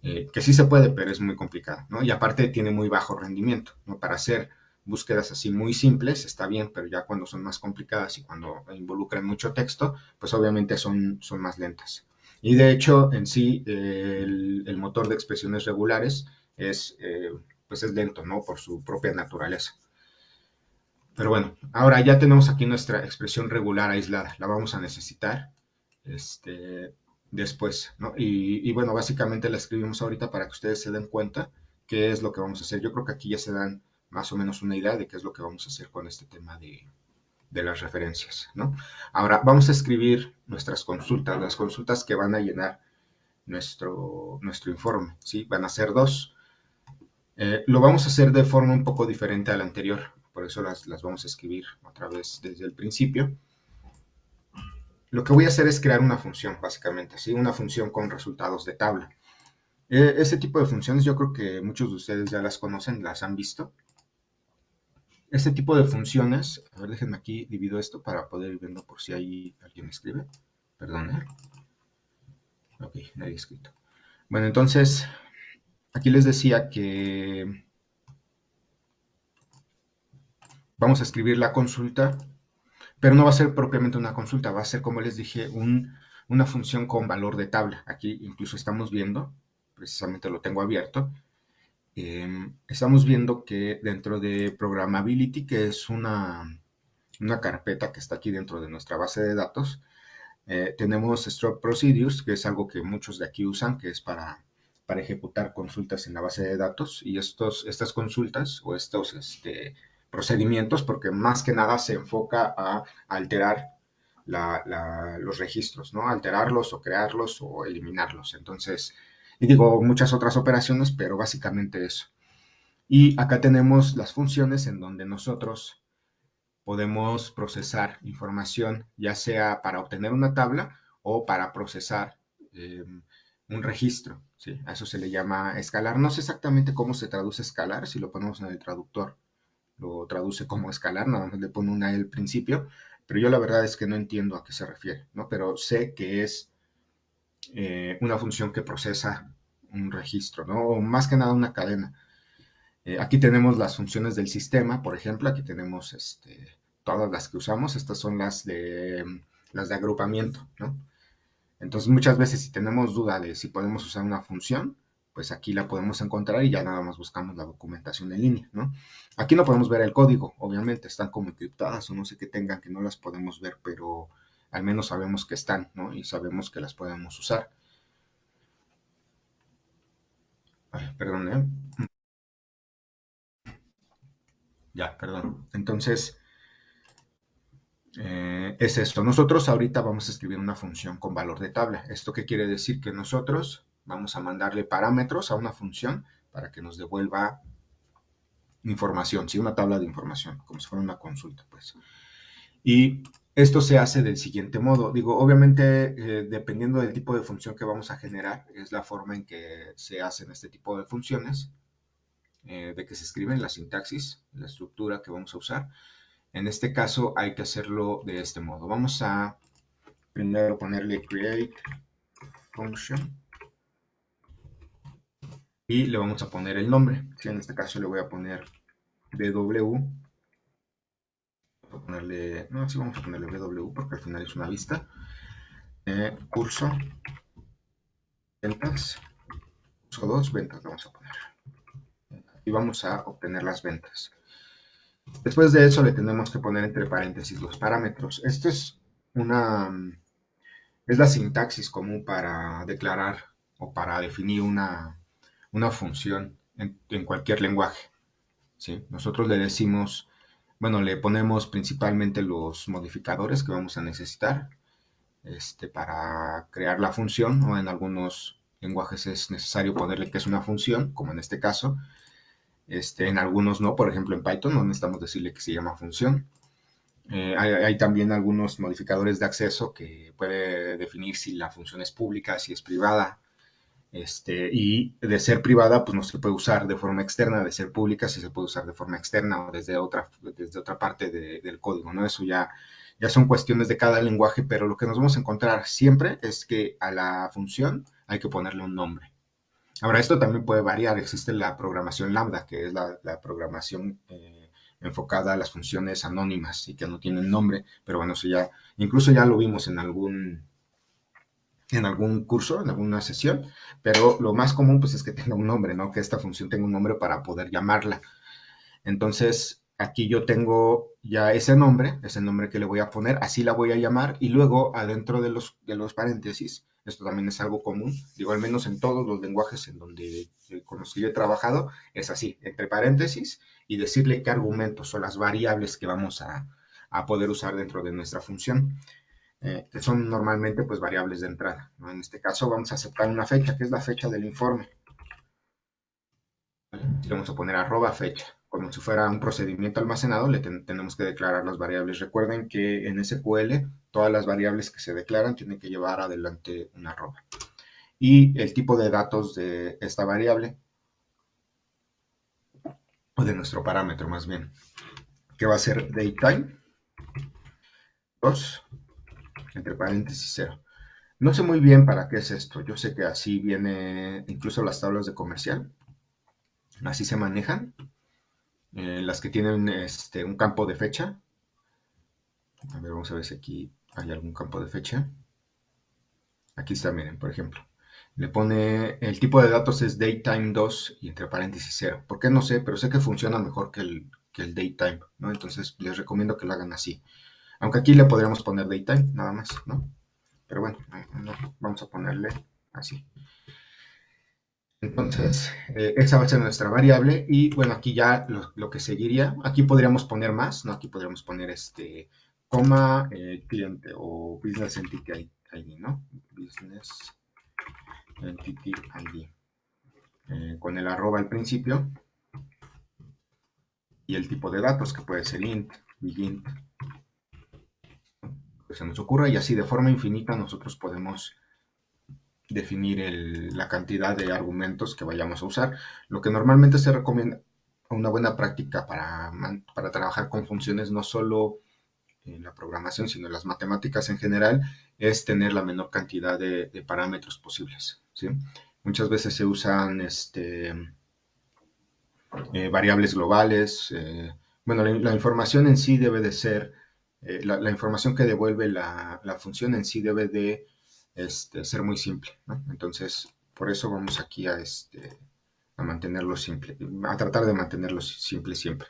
Que sí se puede, pero es muy complicado, ¿no? Y aparte tiene muy bajo rendimiento, ¿no? Para hacer búsquedas así muy simples está bien, pero ya cuando son más complicadas y cuando involucran mucho texto, pues obviamente son más lentas. Y de hecho, en sí, el motor de expresiones regulares pues es lento, ¿no? Por su propia naturaleza. Pero bueno, ahora ya tenemos aquí nuestra expresión regular aislada. La vamos a necesitar después, ¿no? Y bueno, básicamente la escribimos ahorita para que ustedes se den cuenta qué es lo que vamos a hacer. Yo creo que aquí ya se dan más o menos una idea de qué es lo que vamos a hacer con este tema de las referencias, ¿no? Ahora vamos a escribir nuestras consultas, las consultas que van a llenar nuestro informe, ¿sí? Van a ser dos. Lo vamos a hacer de forma un poco diferente a la anterior, por eso las vamos a escribir otra vez desde el principio. Lo que voy a hacer es crear una función, básicamente, ¿sí? Una función con resultados de tabla. Ese tipo de funciones yo creo que muchos de ustedes ya las conocen, las han visto. Este tipo de funciones, a ver, déjenme aquí, divido esto para poder ir viendo por si hay alguien escribe. Perdón, ¿eh? Ok, nadie ha escrito. Bueno, entonces, aquí les decía que vamos a escribir la consulta, pero no va a ser propiamente una consulta, va a ser, como les dije, una función con valor de tabla. Aquí incluso estamos viendo, precisamente lo tengo abierto, estamos viendo que dentro de Programmability, que es una carpeta que está aquí dentro de nuestra base de datos, tenemos Struct Procedures, que es algo que muchos de aquí usan, que es para ejecutar consultas en la base de datos. Y estas consultas o estos procedimientos, porque más que nada se enfoca a alterar los registros, ¿no? Alterarlos o crearlos o eliminarlos. Entonces, y digo muchas otras operaciones, pero básicamente eso. Y acá tenemos las funciones en donde nosotros podemos procesar información, ya sea para obtener una tabla o para procesar un registro, ¿sí? A eso se le llama escalar. No sé exactamente cómo se traduce escalar, si lo ponemos en el traductor, lo traduce como escalar, nada más le pone una E al principio, pero yo la verdad es que no entiendo a qué se refiere, ¿no? Pero sé que es una función que procesa un registro, ¿no? O más que nada una cadena. Aquí tenemos las funciones del sistema, por ejemplo, aquí tenemos todas las que usamos, estas son las de agrupamiento, ¿no? Entonces muchas veces si tenemos duda de si podemos usar una función, pues aquí la podemos encontrar y ya nada más buscamos la documentación en línea, ¿no? Aquí no podemos ver el código, obviamente están como encriptadas o no sé qué tengan que no las podemos ver, pero al menos sabemos que están, ¿no? Y sabemos que las podemos usar. Ay, perdón, ¿eh? Ya, perdón. Entonces, es esto. Nosotros ahorita vamos a escribir una función con valor de tabla. ¿Esto qué quiere decir? Que nosotros vamos a mandarle parámetros a una función para que nos devuelva información, sí, una tabla de información, como si fuera una consulta, pues. Y esto se hace del siguiente modo. Digo, obviamente, dependiendo del tipo de función que vamos a generar, es la forma en que se hacen este tipo de funciones, de que se escriben la sintaxis, la estructura que vamos a usar. En este caso hay que hacerlo de este modo. Vamos a primero ponerle create function y le vamos a poner el nombre. Sí, en este caso le voy a poner bw. Voy a ponerle, no, sí vamos a ponerle bw porque al final es una lista. Curso, ventas, curso 2, ventas vamos a poner. Y vamos a obtener las ventas. Después de eso le tenemos que poner entre paréntesis los parámetros. Esto es la sintaxis común para declarar o para definir una función en cualquier lenguaje, ¿sí? Nosotros le decimos, bueno, le ponemos principalmente los modificadores que vamos a necesitar para crear la función, o en algunos lenguajes es necesario ponerle que es una función, como en este caso. En algunos no, por ejemplo en Python no necesitamos decirle que se llama función. Hay también algunos modificadores de acceso que puede definir si la función es pública, si es privada. Y de ser privada, pues no se puede usar de forma externa; de ser pública, sí se puede usar de forma externa o desde otra parte del código, ¿no? Eso ya son cuestiones de cada lenguaje, pero lo que nos vamos a encontrar siempre es que a la función hay que ponerle un nombre. Ahora, esto también puede variar. Existe la programación lambda, que es la programación enfocada a las funciones anónimas y que no tienen nombre, pero bueno, eso ya, incluso ya lo vimos en algún curso, en alguna sesión, pero lo más común pues es que tenga un nombre, ¿no? Que esta función tenga un nombre para poder llamarla. Entonces, aquí yo tengo ya ese nombre que le voy a poner, así la voy a llamar, y luego adentro de los paréntesis, esto también es algo común, digo, al menos en todos los lenguajes con los que yo he trabajado, es así, entre paréntesis, y decirle qué argumentos o las variables que vamos a poder usar dentro de nuestra función, que son normalmente pues variables de entrada, ¿no? En este caso vamos a aceptar una fecha, que es la fecha del informe. Y vamos a poner @fecha. Como si fuera un procedimiento almacenado, tenemos que declarar las variables. Recuerden que en SQL todas las variables que se declaran tienen que llevar adelante una arroba. Y el tipo de datos de esta variable, o de nuestro parámetro más bien, que va a ser datetime 2, entre paréntesis 0. No sé muy bien para qué es esto. Yo sé que así viene incluso las tablas de comercial. Así se manejan. Las que tienen un campo de fecha. A ver, vamos a ver si aquí hay algún campo de fecha. Aquí está, miren, por ejemplo. Le pone, el tipo de datos es datetime2 y entre paréntesis 0. ¿Por qué? No sé, pero sé que funciona mejor que el datetime, ¿no? Entonces les recomiendo que lo hagan así. Aunque aquí le podríamos poner datetime, nada más, ¿no? Pero bueno, no, vamos a ponerle así. Entonces, esa va a ser nuestra variable. Y bueno, aquí ya lo que seguiría, aquí podríamos poner más, ¿no? Aquí podríamos poner coma, cliente o business entity ID, ¿no? Business entity ID. Con el arroba al principio y el tipo de datos, que puede ser int, bigint, que se nos ocurra, y así de forma infinita nosotros podemos definir la cantidad de argumentos que vayamos a usar. Lo que normalmente se recomienda, una buena práctica para trabajar con funciones, no solo en la programación, sino en las matemáticas en general, es tener la menor cantidad de parámetros posibles, ¿sí? Muchas veces se usan variables globales. Bueno, la información en sí debe de ser, la información que devuelve la función en sí debe de ser muy simple, ¿no? Entonces, por eso vamos aquí a mantenerlo simple, a tratar de mantenerlo simple siempre.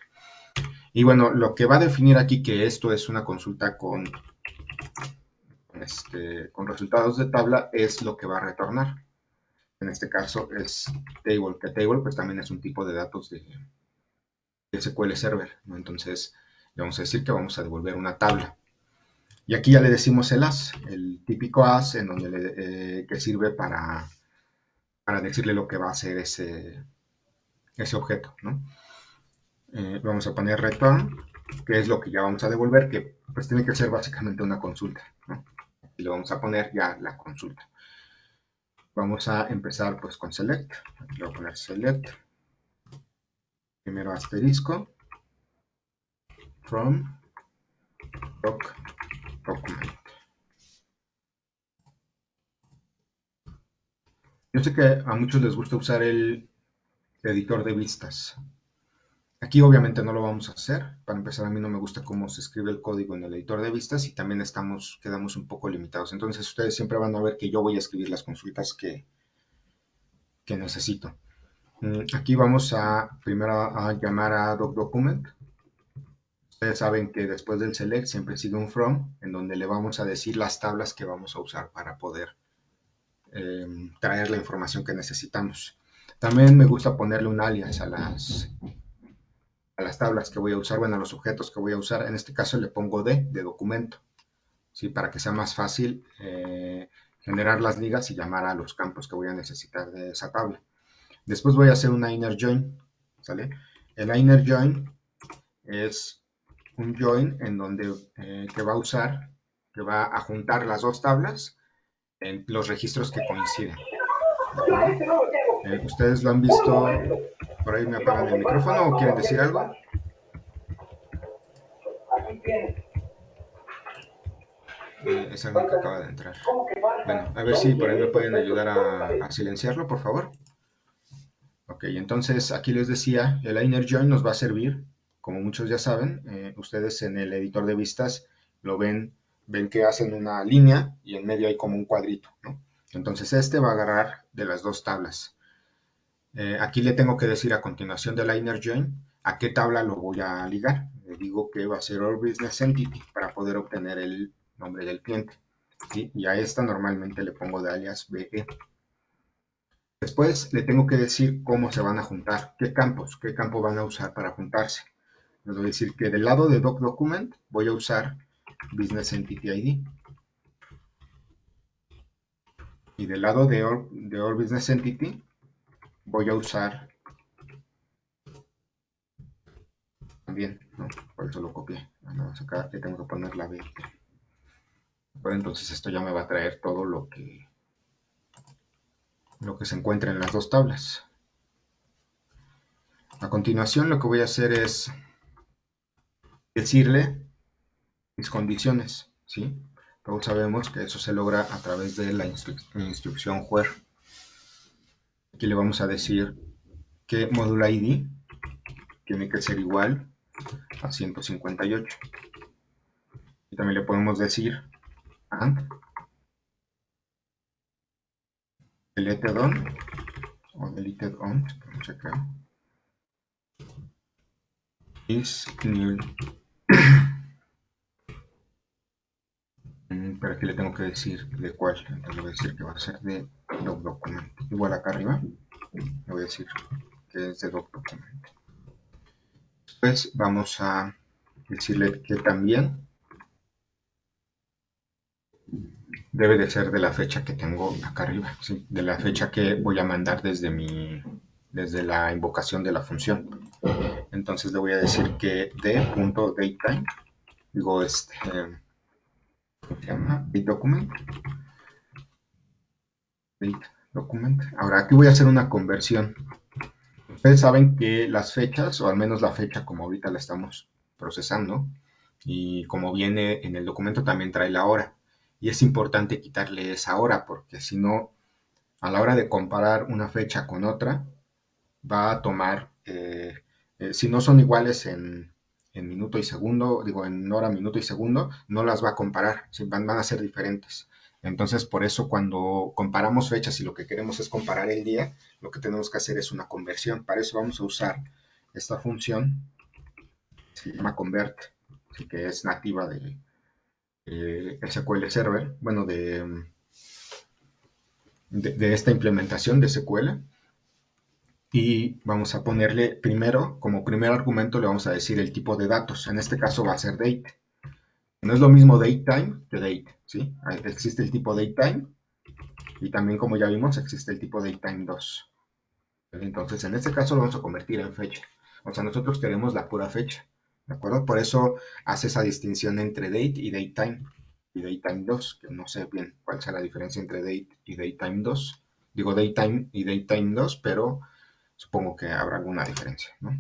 Y bueno, lo que va a definir aquí que esto es una consulta con resultados de tabla es lo que va a retornar. En este caso es table, que table pues también es un tipo de datos de SQL Server, ¿no? Entonces le vamos a decir que vamos a devolver una tabla. Y aquí ya le decimos el as, el típico as, en donde que sirve para decirle lo que va a hacer ese objeto, ¿no? Vamos a poner return, que es lo que ya vamos a devolver, que pues tiene que ser básicamente una consulta, ¿no? Y le vamos a poner ya la consulta. Vamos a empezar pues con select. Aquí le voy a poner select, primero asterisco, from document. Yo sé que a muchos les gusta usar el editor de vistas. Aquí obviamente no lo vamos a hacer. Para empezar, a mí no me gusta cómo se escribe el código en el editor de vistas y también quedamos un poco limitados. Entonces ustedes siempre van a ver que yo voy a escribir las consultas que necesito. Aquí vamos primero a llamar a docdocument. Ustedes saben que después del select siempre sigue un from, en donde le vamos a decir las tablas que vamos a usar para poder traer la información que necesitamos. También me gusta ponerle un alias a las tablas que voy a usar, bueno, a los objetos que voy a usar. En este caso le pongo de documento, ¿sí? Para que sea más fácil generar las ligas y llamar a los campos que voy a necesitar de esa tabla. Después voy a hacer una inner join, ¿sale? El inner join es un join en donde que va a usar, que va a juntar las dos tablas en los registros que coinciden. ¿De acuerdo? ¿Ustedes lo han visto? Por ahí me apagan el micrófono o quieren decir algo. Es alguien que acaba de entrar. Bueno, a ver si por ahí me pueden ayudar a silenciarlo, por favor. Ok, entonces aquí les decía, el inner join nos va a servir, como muchos ya saben, ustedes en el editor de vistas lo ven que hacen una línea y en medio hay como un cuadrito, ¿no? Entonces este va a agarrar de las dos tablas. Aquí le tengo que decir a continuación del inner join a qué tabla lo voy a ligar. Le digo que va a ser All Business Entity para poder obtener el nombre del cliente, ¿sí? Y a esta normalmente le pongo de alias BE. Después le tengo que decir cómo se van a juntar, qué campo van a usar para juntarse. Les voy a decir que del lado de Document voy a usar Business Entity ID. Y del lado de All Business Entity voy a usar también, ¿no? Por eso lo copié. Nada más acá le tengo que poner la B. Bueno, entonces esto ya me va a traer todo lo que se encuentra en las dos tablas. A continuación lo que voy a hacer es decirle mis condiciones, ¿sí? Todos sabemos que eso se logra a través de la instrucción where. Aquí le vamos a decir que módulo ID tiene que ser igual a 158. Y también le podemos decir and deleted on o deleted on, no sé qué, is null. Pero aquí le tengo que decir de cuál. Entonces le voy a decir que va a ser de document. Igual acá arriba le voy a decir que es de document. Después vamos a decirle que también debe de ser de la fecha que tengo acá arriba, ¿sí? De la fecha que voy a mandar desde la invocación de la función. Entonces le voy a decir que d.datetime, digo, ¿cómo se llama? Date document. Ahora aquí voy a hacer una conversión. Ustedes saben que las fechas, o al menos la fecha como ahorita la estamos procesando, y como viene en el documento también trae la hora. Y es importante quitarle esa hora porque si no, a la hora de comparar una fecha con otra, va a tomar, si no son iguales en minuto y segundo, digo en hora, minuto y segundo, no las va a comparar, ¿sí? Van a ser diferentes. Entonces, por eso cuando comparamos fechas y lo que queremos es comparar el día, lo que tenemos que hacer es una conversión. Para eso vamos a usar esta función, se llama convert, ¿sí? Que es nativa de SQL Server, bueno, de esta implementación de SQL. Y vamos a ponerle primero, como primer argumento, le vamos a decir el tipo de datos. En este caso va a ser date. No es lo mismo datetime que date, ¿sí? Existe el tipo datetime y también, como ya vimos, existe el tipo datetime2. Entonces, en este caso lo vamos a convertir en fecha. O sea, nosotros queremos la pura fecha, ¿de acuerdo? Por eso hace esa distinción entre date y datetime y datetime2, que no sé bien cuál sea la diferencia entre date y datetime2. Digo datetime y datetime2, pero supongo que habrá alguna diferencia, ¿no?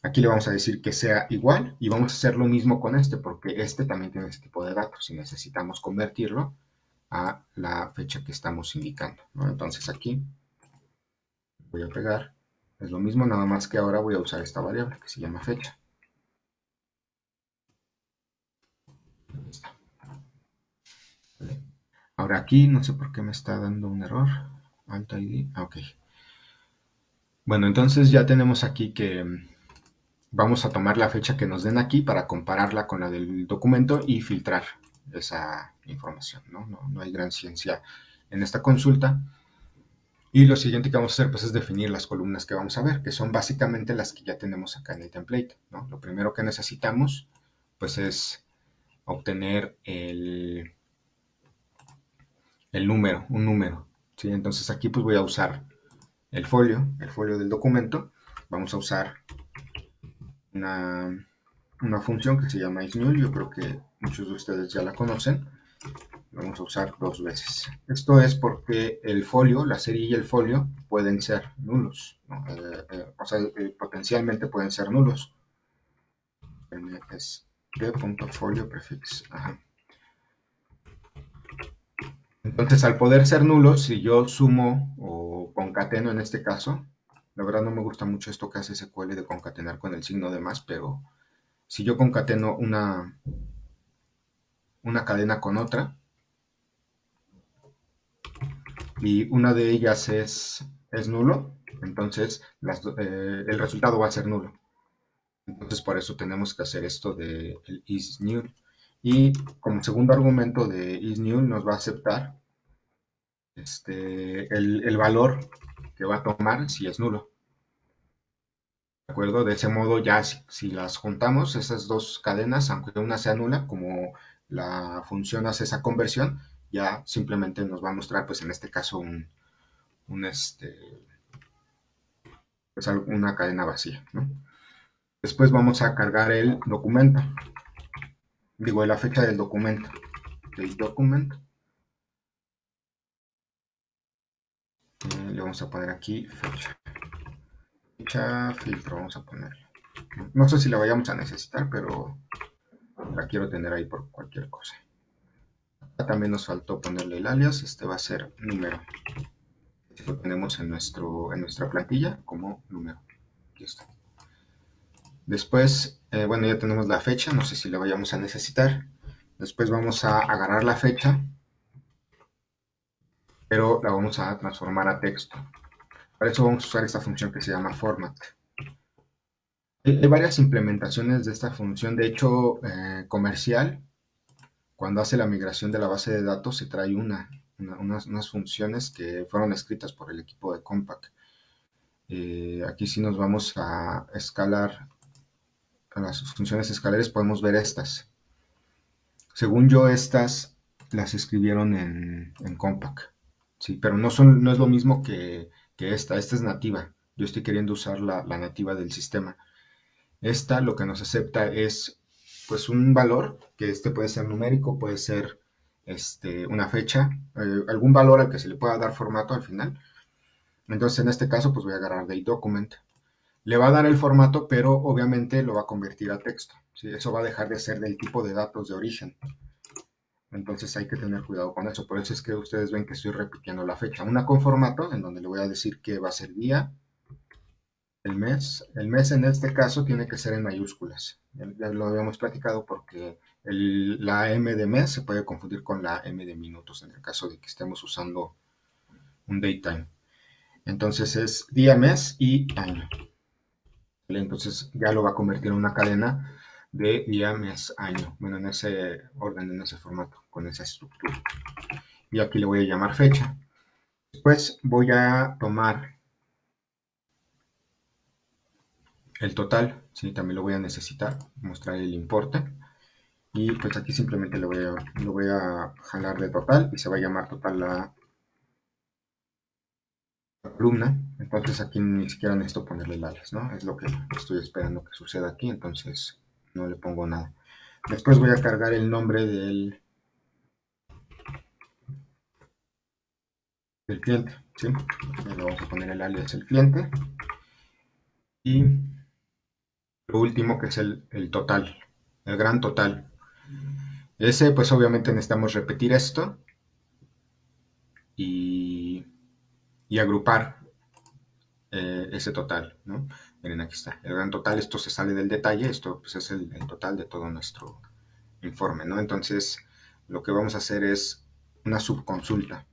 Aquí le vamos a decir que sea igual y vamos a hacer lo mismo con este porque este también tiene este tipo de datos y necesitamos convertirlo a la fecha que estamos indicando, ¿no? Entonces aquí voy a pegar, es lo mismo, nada más que ahora voy a usar esta variable que se llama fecha. Ahora aquí no sé por qué me está dando un error. Alt ID, ok. Bueno, entonces ya tenemos aquí que vamos a tomar la fecha que nos den aquí para compararla con la del documento y filtrar esa información, ¿no? No hay gran ciencia en esta consulta. Y lo siguiente que vamos a hacer pues, es definir las columnas que vamos a ver, que son básicamente las que ya tenemos acá en el template, ¿no? Lo primero que necesitamos pues, es obtener el número, un número, ¿sí? Entonces aquí pues voy a usar el folio del documento. Vamos a usar una, una función que se llama isNull. Yo creo que muchos de ustedes ya la conocen. Vamos a usar dos veces. Esto es porque el folio, la serie y el folio pueden ser nulos, ¿no? O sea, potencialmente pueden ser nulos. Es de.folio prefix. Ajá. Entonces, al poder ser nulos, si yo sumo o concateno en este caso, la verdad no me gusta mucho esto que hace SQL de concatenar con el signo de más, pero si yo concateno una cadena con otra y una de ellas es nulo, entonces el resultado va a ser nulo. Entonces por eso tenemos que hacer esto de el isNull. Y como segundo argumento de isNull nos va a aceptar el valor que va a tomar si es nulo. ¿De acuerdo? De ese modo ya si las juntamos, esas dos cadenas, aunque una sea nula, como la función hace esa conversión, ya simplemente nos va a mostrar, pues en este caso, un pues, una cadena vacía, ¿no? Después vamos a cargar el documento, digo, la fecha del documento, del documento. Le vamos a poner aquí fecha filtro, vamos a ponerle. No sé si la vayamos a necesitar, pero la quiero tener ahí por cualquier cosa. También nos faltó ponerle el alias, este va a ser número. Lo tenemos en nuestra plantilla como número. Aquí está. Después, bueno, ya tenemos la fecha, no sé si la vayamos a necesitar. Después vamos a agarrar la fecha, pero la vamos a transformar a texto. Para eso vamos a usar esta función que se llama format. Hay varias implementaciones de esta función, de hecho, comercial. Cuando hace la migración de la base de datos se trae unas funciones que fueron escritas por el equipo de Compaq. Aquí si nos vamos a escalar, a las funciones escalares, podemos ver estas. Según yo, estas las escribieron en Compaq, ¿sí? Pero no es lo mismo que esta es nativa. Yo estoy queriendo usar la nativa del sistema. Esta lo que nos acepta es pues un valor, que puede ser numérico, puede ser una fecha, algún valor al que se le pueda dar formato al final. Entonces en este caso pues voy a agarrar del document. Le va a dar el formato, pero obviamente lo va a convertir a texto, ¿sí? Eso va a dejar de ser del tipo de datos de origen. Entonces hay que tener cuidado con eso. Por eso es que ustedes ven que estoy repitiendo la fecha. Una con formato, en donde le voy a decir que va a ser día, el mes. El mes en este caso tiene que ser en mayúsculas. Ya lo habíamos platicado porque la M de mes se puede confundir con la M de minutos en el caso de que estemos usando un datetime. Entonces es día, mes y año. Entonces ya lo va a convertir en una cadena de día, mes, año. Bueno, en ese orden, en ese formato, con esa estructura. Y aquí le voy a llamar fecha. Después voy a tomar el total, ¿sí? También lo voy a necesitar, mostrar el importe. Y pues aquí simplemente lo voy a jalar de total y se va a llamar total la columna. Entonces aquí ni siquiera necesito ponerle el alias, ¿no? Es lo que estoy esperando que suceda aquí, entonces no le pongo nada. Después voy a cargar el nombre del cliente, ¿sí? Le vamos a poner el alias del cliente. Y lo último que es el total, el gran total. Ese pues obviamente necesitamos repetir esto y, y agrupar ese total, ¿no? Miren, aquí está, el gran total, esto se sale del detalle, esto pues, es el total de todo nuestro informe, ¿no? Entonces, lo que vamos a hacer es una subconsulta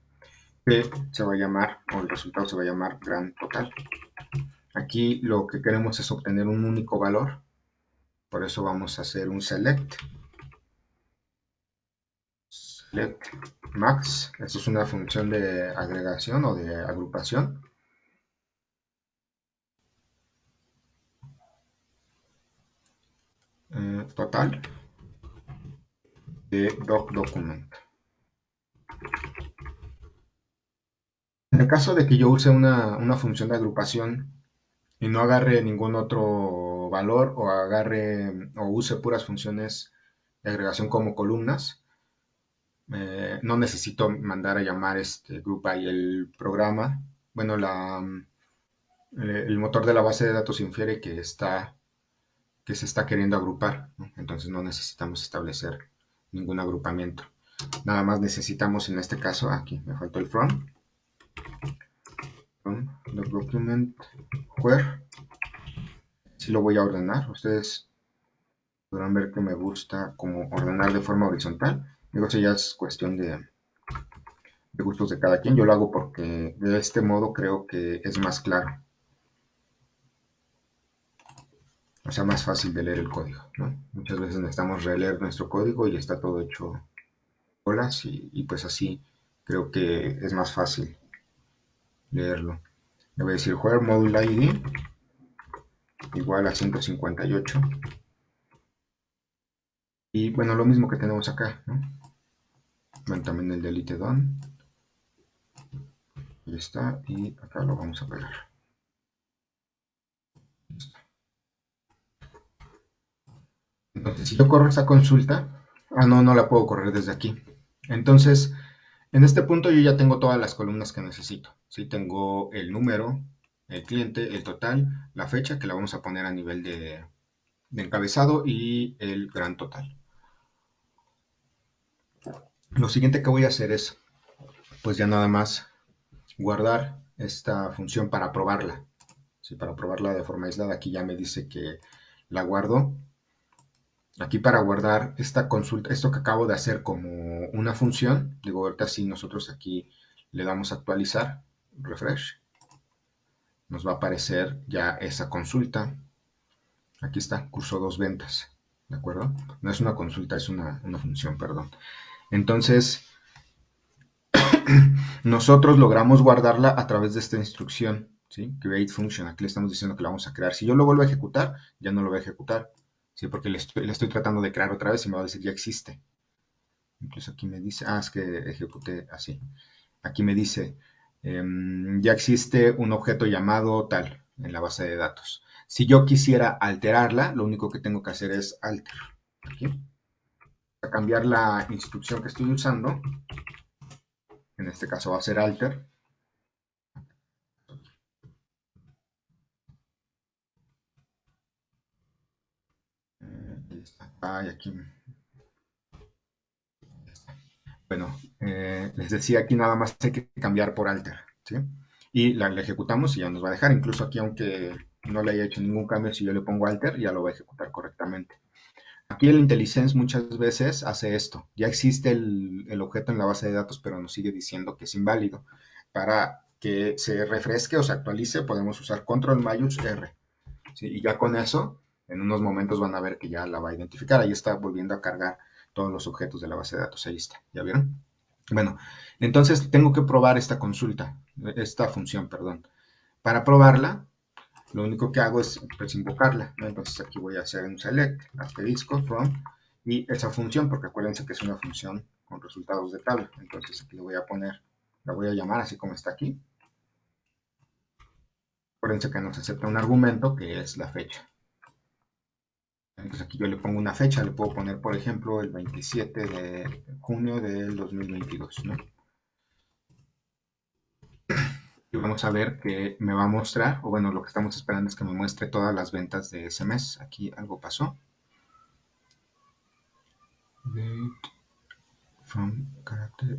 que se va a llamar, o el resultado se va a llamar gran total. Aquí lo que queremos es obtener un único valor, por eso vamos a hacer un select Let max, esto es una función de agregación o de agrupación. Total de document. En el caso de que yo use una función de agrupación y no agarre ningún otro valor o agarre o use puras funciones de agregación como columnas, no necesito mandar a llamar este group by el programa. Bueno, el motor de la base de datos infiere que se está queriendo agrupar, ¿no? Entonces no necesitamos establecer ningún agrupamiento. Nada más necesitamos en este caso, aquí me faltó el from the document where, si lo voy a ordenar. Ustedes podrán ver que me gusta como ordenar de forma horizontal. Digo, eso ya es cuestión de gustos de cada quien. Yo lo hago porque de este modo creo que es más claro, o sea, más fácil de leer el código, ¿no? Muchas veces necesitamos releer nuestro código y está todo hecho bolas y pues así creo que es más fácil leerlo. Le voy a decir where module ID igual a 158 y bueno, lo mismo que tenemos acá, ¿no? Bueno, también el delete done, y está, y acá lo vamos a pegar. Entonces, si yo corro esta consulta, no la puedo correr desde aquí. Entonces, en este punto yo ya tengo todas las columnas que necesito. ¿Sí? Tengo el número, el cliente, el total, la fecha, que la vamos a poner a nivel de encabezado, y el gran total. Lo siguiente que voy a hacer es, pues ya nada más guardar esta función para probarla. ¿Sí? Para probarla de forma aislada. Aquí ya me dice que la guardo. Aquí para guardar esta consulta, esto que acabo de hacer como una función, digo, ahorita si nosotros aquí le damos a actualizar, refresh, nos va a aparecer ya esa consulta. Aquí está, cursó dos ventas, ¿de acuerdo? No es una consulta, es una función, perdón. Entonces, nosotros logramos guardarla a través de esta instrucción, ¿sí? Create function, aquí le estamos diciendo que la vamos a crear. Si yo lo vuelvo a ejecutar, ya no lo va a ejecutar, ¿sí? Porque le estoy tratando de crear otra vez y me va a decir ya existe. Incluso aquí me dice, es que ejecuté así. Aquí me dice, ya existe un objeto llamado tal en la base de datos. Si yo quisiera alterarla, lo único que tengo que hacer es alter. Aquí. Para cambiar la instrucción que estoy usando, en este caso va a ser alter. Aquí. Bueno, les decía aquí nada más hay que cambiar por alter, ¿sí? Y la ejecutamos y ya nos va a dejar. Incluso aquí, aunque no le haya hecho ningún cambio, si yo le pongo alter, ya lo va a ejecutar correctamente. Aquí el IntelliSense muchas veces hace esto. Ya existe el objeto en la base de datos, pero nos sigue diciendo que es inválido. Para que se refresque o se actualice, podemos usar control mayús R. ¿Sí? Y ya con eso, en unos momentos van a ver que ya la va a identificar. Ahí está volviendo a cargar todos los objetos de la base de datos. Ahí está. ¿Ya vieron? Bueno, entonces tengo que probar esta consulta, esta función, perdón. Para probarla, lo único que hago es pues, invocarla, ¿no? Entonces aquí voy a hacer un select, asterisco, from, y esa función, porque acuérdense que es una función con resultados de tabla. Entonces aquí le voy a poner, la voy a llamar así como está aquí. Acuérdense que nos acepta un argumento que es la fecha. Entonces aquí yo le pongo una fecha, le puedo poner, por ejemplo, el 27 de junio del 2022, ¿no? Y vamos a ver que me va a mostrar, o bueno, lo que estamos esperando es que me muestre todas las ventas de ese mes. Aquí algo pasó.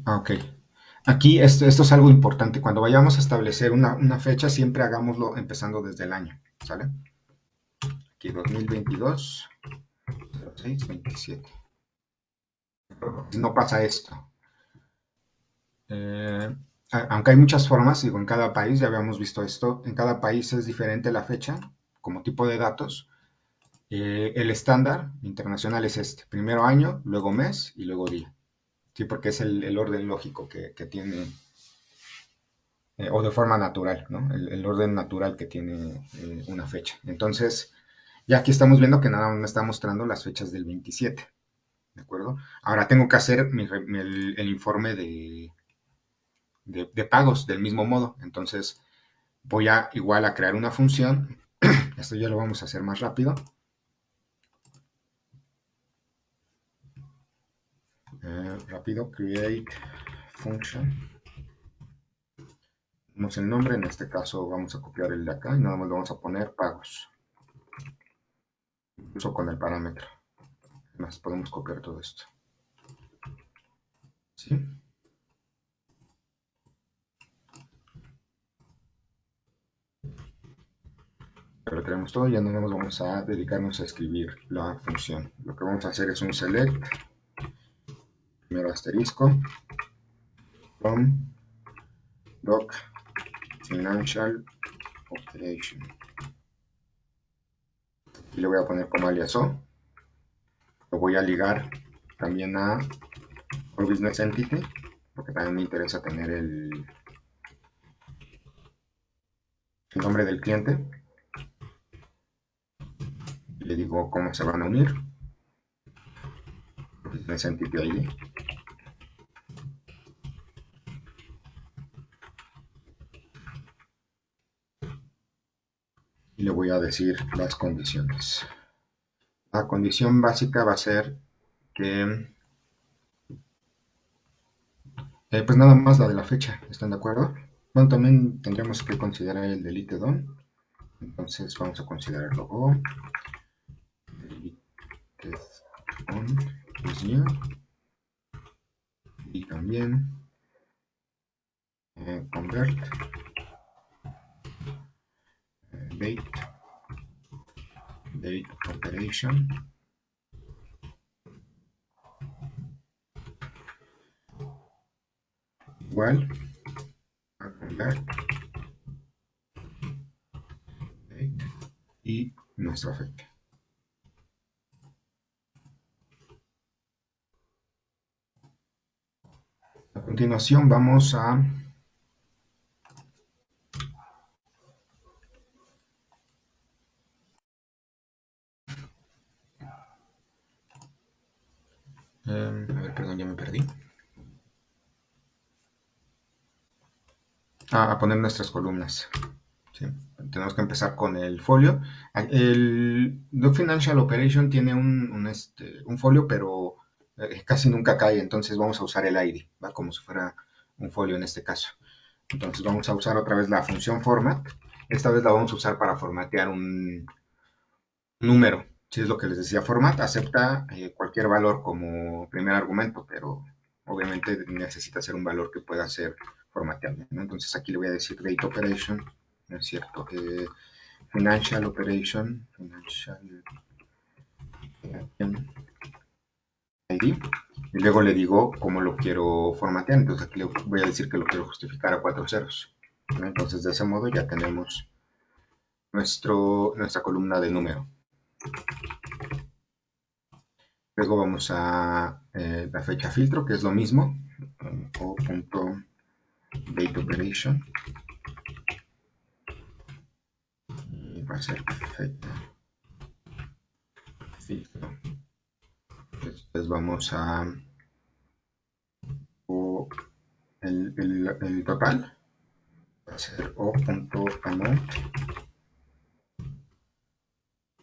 Ok. Aquí esto es algo importante. Cuando vayamos a establecer una fecha, siempre hagámoslo empezando desde el año. ¿Sale? Aquí 2022, 06, 27. No pasa esto. Eh, Aunque hay muchas formas, digo, en cada país, ya habíamos visto esto, en cada país es diferente la fecha como tipo de datos. El estándar internacional es este, primero año, luego mes y luego día. Sí, porque es el orden lógico que tiene, o de forma natural, ¿no? El orden natural que tiene una fecha. Entonces, ya aquí estamos viendo que nada más me está mostrando las fechas del 27, ¿de acuerdo? Ahora tengo que hacer el informe de pagos del mismo modo. Entonces, voy a igual a crear una función. Esto ya lo vamos a hacer más rápido. Rápido, create function. Damos el nombre, en este caso vamos a copiar el de acá y nada más le vamos a poner pagos, incluso con el parámetro. Además podemos copiar todo esto. ¿Sí? Pero tenemos todo, ya no nos vamos a dedicarnos a escribir la función. Lo que vamos a hacer es un select, primero asterisco, from doc financial operation. Y le voy a poner como alias O. Lo voy a ligar también a Core Business Entity, porque también me interesa tener el nombre del cliente. Y le digo cómo se van a unir. Business Entity ID. Y le voy a decir las condiciones. La condición básica va a ser que, pues nada más la de la fecha, ¿están de acuerdo? Bueno, también tendremos que considerar el deleted on. Entonces vamos a considerarlo O. Deleted on is new. Y también convert date operation. Igual a convert date y nuestra fecha. A continuación vamos a a ver, perdón, ya me perdí. A poner nuestras columnas. ¿Sí? Tenemos que empezar con el folio. El Doc Financial Operation tiene un folio, pero casi nunca cae, entonces vamos a usar el ID, ¿va? Como si fuera un folio en este caso. Entonces vamos a usar otra vez la función format. Esta vez la vamos a usar para formatear un número. Si es lo que les decía, format acepta cualquier valor como primer argumento, pero obviamente necesita ser un valor que pueda ser formateable, ¿no? Entonces aquí le voy a decir date operation, ¿no es cierto? Financial operation, financial ID, y luego le digo cómo lo quiero formatear. Entonces aquí le voy a decir que lo quiero justificar a 4 ceros, ¿no? Entonces de ese modo ya tenemos nuestra columna de número. Luego vamos a la fecha filtro, que es lo mismo, o.date operation, y va a ser fecha filtro. Después vamos a el total, va a ser o.amount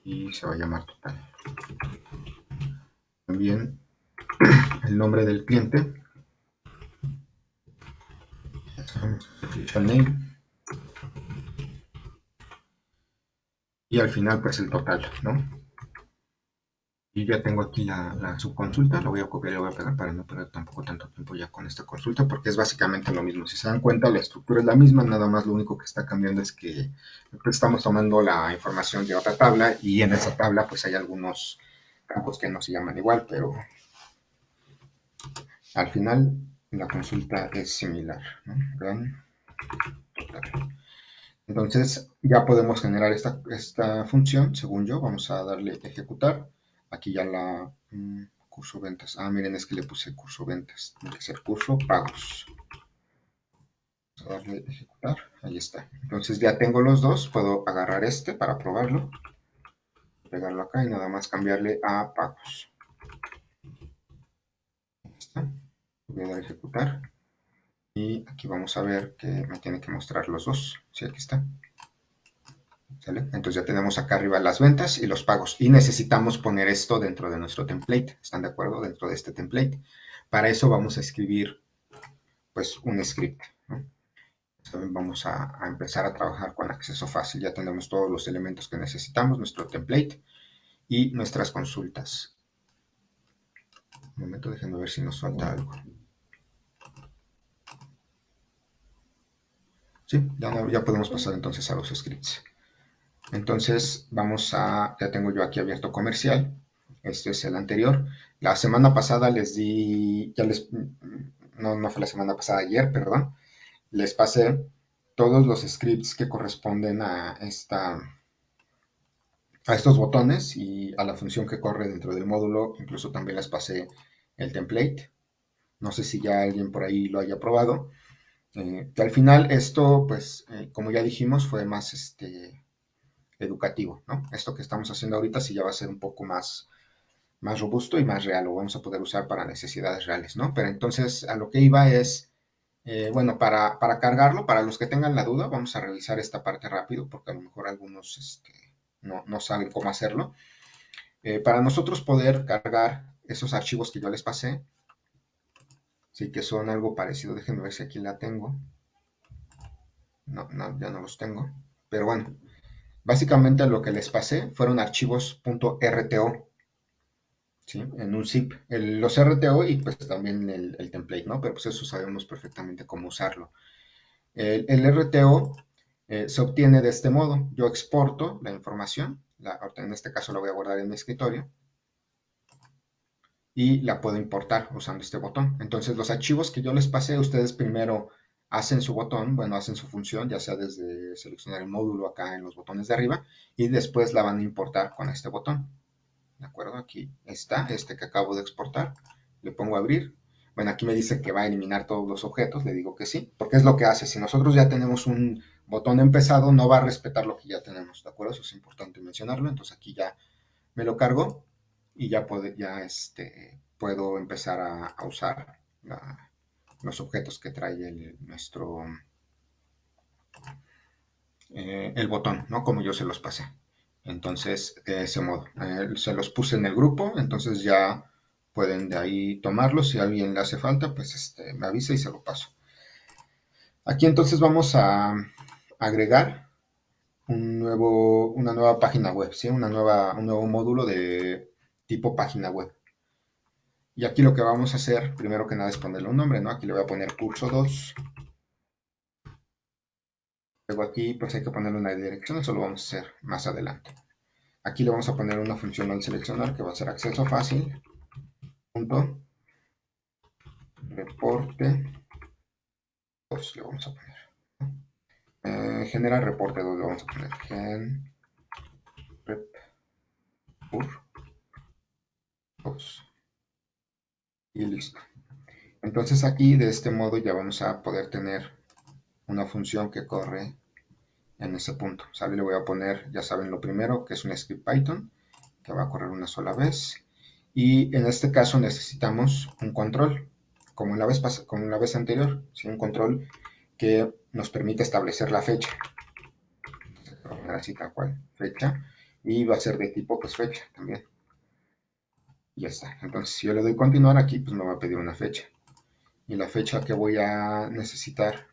y se va a llamar total. También el nombre del cliente, official name, y al final pues el total, ¿no? Y ya tengo aquí la subconsulta, la voy a copiar y la voy a pegar para no perder tampoco tanto tiempo ya con esta consulta, porque es básicamente lo mismo. Si se dan cuenta, la estructura es la misma, nada más lo único que está cambiando es que estamos tomando la información de otra tabla y en esa tabla pues hay algunos campos que no se llaman igual, pero al final la consulta es similar, ¿no? Run total. Entonces ya podemos generar esta función, según yo. Vamos a darle ejecutar. Aquí ya la curso ventas. Ah, miren, es que le puse curso ventas. Tiene que ser curso pagos. Vamos a darle a ejecutar. Ahí está. Entonces ya tengo los dos. Puedo agarrar este para probarlo. Pegarlo acá y nada más cambiarle a pagos. Ahí está. Voy a dar a ejecutar. Y aquí vamos a ver que me tiene que mostrar los dos. Sí, aquí está. ¿Sale? Entonces ya tenemos acá arriba las ventas y los pagos. Y necesitamos poner esto dentro de nuestro template. ¿Están de acuerdo? Dentro de este template. Para eso vamos a escribir pues un script, ¿no? Vamos a empezar a trabajar con acceso fácil. Ya tenemos todos los elementos que necesitamos, nuestro template y nuestras consultas. Un momento, déjenme ver si nos falta algo. Sí, ya podemos pasar entonces a los scripts. Entonces ya tengo yo aquí abierto comercial. Este es el anterior. La semana pasada les di, no fue la semana pasada, ayer, perdón. Les pasé todos los scripts que corresponden a estos botones y a la función que corre dentro del módulo. Incluso también les pasé el template. No sé si ya alguien por ahí lo haya probado. Que al final esto, pues, como ya dijimos, fue más educativo, ¿no? Esto que estamos haciendo ahorita sí ya va a ser un poco más robusto y más real, lo vamos a poder usar para necesidades reales, ¿no? Pero entonces a lo que iba es, bueno, para cargarlo, para los que tengan la duda, vamos a revisar esta parte rápido, porque a lo mejor algunos no saben cómo hacerlo. Para nosotros poder cargar esos archivos que yo les pasé, sí que son algo parecido, déjenme ver si aquí la tengo. No, ya no los tengo. Pero bueno, básicamente lo que les pasé fueron archivos .rto, ¿sí? En un zip. Los RTO y pues también el template, ¿no? Pero pues eso sabemos perfectamente cómo usarlo. El RTO se obtiene de este modo. Yo exporto la información, en este caso la voy a guardar en mi escritorio, y la puedo importar usando este botón. Entonces los archivos que yo les pasé, ustedes primero hacen su botón, bueno, hacen su función, ya sea desde seleccionar el módulo acá en los botones de arriba, y después la van a importar con este botón. ¿De acuerdo? Aquí está, este que acabo de exportar. Le pongo a abrir. Bueno, aquí me dice que va a eliminar todos los objetos. Le digo que sí, porque es lo que hace. Si nosotros ya tenemos un botón empezado, no va a respetar lo que ya tenemos. ¿De acuerdo? Eso es importante mencionarlo. Entonces aquí ya me lo cargo y ya puedo empezar a usar los objetos que trae el botón, ¿no? Como yo se los pasé. Entonces, de ese modo, se los puse en el grupo, entonces ya pueden de ahí tomarlos. Si a alguien le hace falta, pues me avisa y se lo paso. Aquí entonces vamos a agregar una nueva página web, ¿sí? Un nuevo módulo de tipo página web. Y aquí lo que vamos a hacer, primero que nada, es ponerle un nombre, ¿no? Aquí le voy a poner curso 2. Luego aquí, pues hay que ponerle una dirección, eso lo vamos a hacer más adelante. Aquí le vamos a poner una función al seleccionar que va a ser acceso fácil. Punto. Reporte 2 le vamos a poner. Generar reporte 2 le vamos a poner. Gen rep pur 2. Y listo. Entonces aquí de este modo ya vamos a poder tener una función que corre en ese punto. ¿Sale? Le voy a poner, ya saben, lo primero, que es un script Python, que va a correr una sola vez. Y en este caso necesitamos un control, como la vez anterior, ¿sí? Un control que nos permite establecer la fecha. Así tal cual, fecha. Y va a ser de tipo, pues, fecha también. Y ya está. Entonces, si yo le doy continuar aquí, pues me va a pedir una fecha. Y la fecha que voy a necesitar,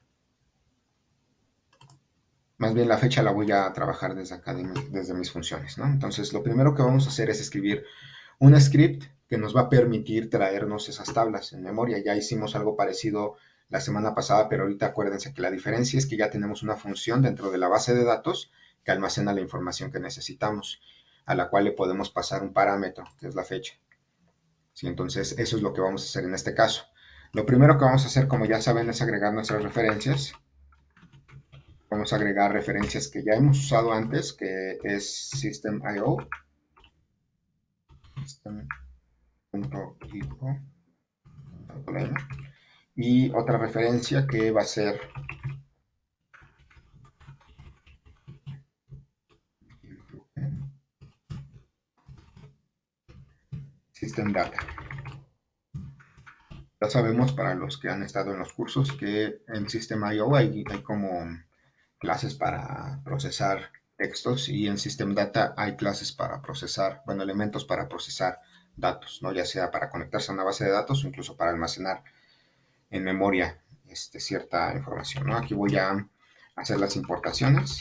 más bien la fecha la voy a trabajar desde acá, desde mis funciones, ¿no? Entonces, lo primero que vamos a hacer es escribir un script que nos va a permitir traernos esas tablas en memoria. Ya hicimos algo parecido la semana pasada, pero ahorita acuérdense que la diferencia es que ya tenemos una función dentro de la base de datos que almacena la información que necesitamos, a la cual le podemos pasar un parámetro, que es la fecha. ¿Sí? Entonces, eso es lo que vamos a hacer en este caso. Lo primero que vamos a hacer, como ya saben, es agregar nuestras referencias. Vamos a agregar referencias que ya hemos usado antes, que es System.io. punto info, y otra referencia que va a ser system data. Ya sabemos, para los que han estado en los cursos, que en System.io hay como clases para procesar textos, y en System Data hay clases para procesar, bueno, elementos para procesar datos, ¿no? Ya sea para conectarse a una base de datos o incluso para almacenar en memoria cierta información, ¿no? Aquí voy a hacer las importaciones.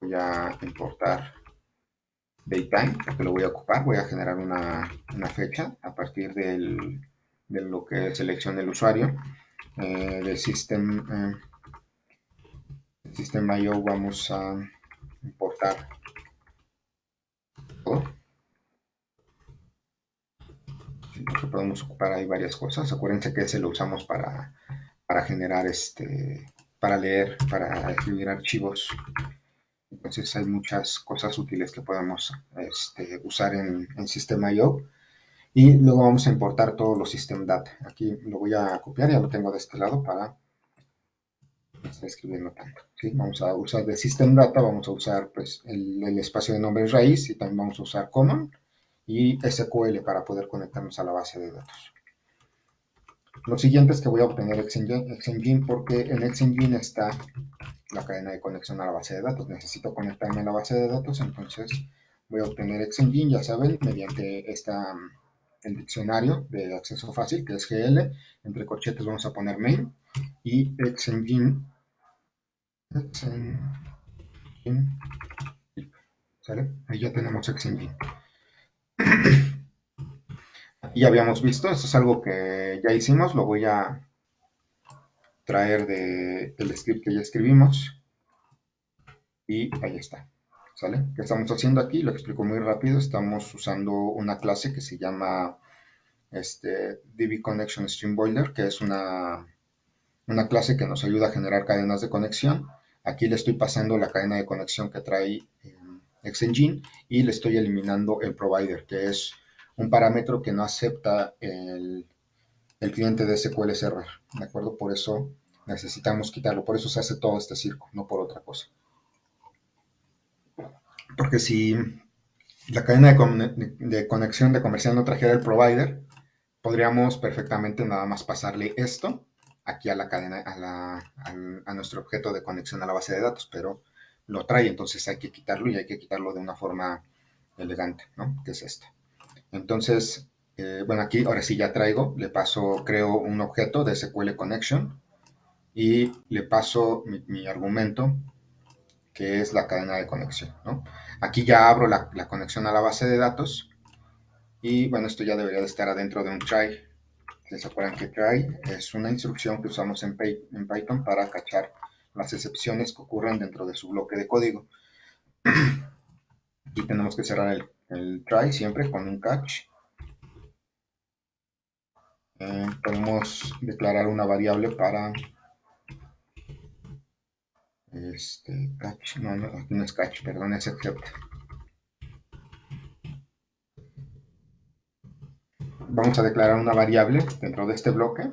Voy a importar datetime, porque lo voy a ocupar. Voy a generar una fecha a partir de lo que seleccione el usuario. De System.io vamos a importar todo. Porque podemos ocupar ahí varias cosas. Acuérdense que ese lo usamos para generar, para leer, para escribir archivos. Entonces hay muchas cosas útiles que podemos usar en System.io. Y luego vamos a importar todos los System Data. Aquí lo voy a copiar, ya lo tengo de este lado para no estar escribiendo tanto. ¿Sí? Vamos a usar de System Data, vamos a usar pues, el espacio de nombre raíz, y también vamos a usar common y SQL para poder conectarnos a la base de datos. Lo siguiente es que voy a obtener Xengine, porque en Xengine está la cadena de conexión a la base de datos. Necesito conectarme a la base de datos, entonces voy a obtener Xengine, ya saben, mediante el diccionario de acceso fácil, que es GL. Entre corchetes vamos a poner main y Xengine. ¿Sale? Ahí ya tenemos Xengine. Aquí ya habíamos visto, esto es algo que ya hicimos, lo voy a traer del script que ya escribimos, y ahí está. ¿Sale? ¿Qué estamos haciendo aquí? Lo explico muy rápido. Estamos usando una clase que se llama DB Connection Stream Builder, que es una clase que nos ayuda a generar cadenas de conexión. Aquí le estoy pasando la cadena de conexión que trae Xengine, y le estoy eliminando el provider, que es un parámetro que no acepta el cliente de SQL Server. ¿De acuerdo? Por eso necesitamos quitarlo. Por eso se hace todo este circo, no por otra cosa. Porque si la cadena de conexión de comercial no trajera el provider, podríamos perfectamente nada más pasarle esto aquí a la cadena, a nuestro objeto de conexión a la base de datos, pero lo trae, entonces hay que quitarlo, y hay que quitarlo de una forma elegante, ¿no? Que es esta. Entonces, bueno, aquí ahora sí ya traigo, le paso, creo un objeto de SQL Connection, y le paso mi argumento, que es la cadena de conexión, ¿no? Aquí ya abro la conexión a la base de datos, y bueno, esto ya debería de estar adentro de un try. ¿Se acuerdan que try es una instrucción que usamos en Python para cachar las excepciones que ocurren dentro de su bloque de código? Aquí tenemos que cerrar el try siempre con un catch. Podemos declarar una variable para catch, no, aquí no es catch, perdón, es except. Vamos a declarar una variable dentro de este bloque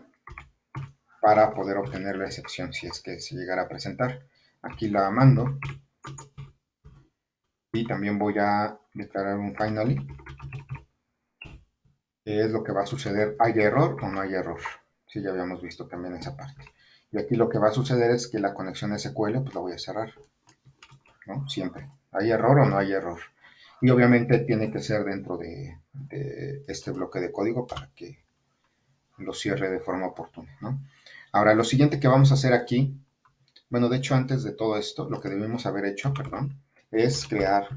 para poder obtener la excepción si es que se llegara a presentar. Aquí la mando, y también voy a declarar un finally, que es lo que va a suceder, ¿hay error o no hay error? Sí, ya habíamos visto también esa parte. Y aquí lo que va a suceder es que la conexión SQL, pues la voy a cerrar, ¿no? Siempre. ¿Hay error o no hay error? Y obviamente tiene que ser dentro de este bloque de código para que lo cierre de forma oportuna, ¿no? Ahora, lo siguiente que vamos a hacer aquí, bueno, de hecho, antes de todo esto, lo que debemos haber hecho, perdón, es crear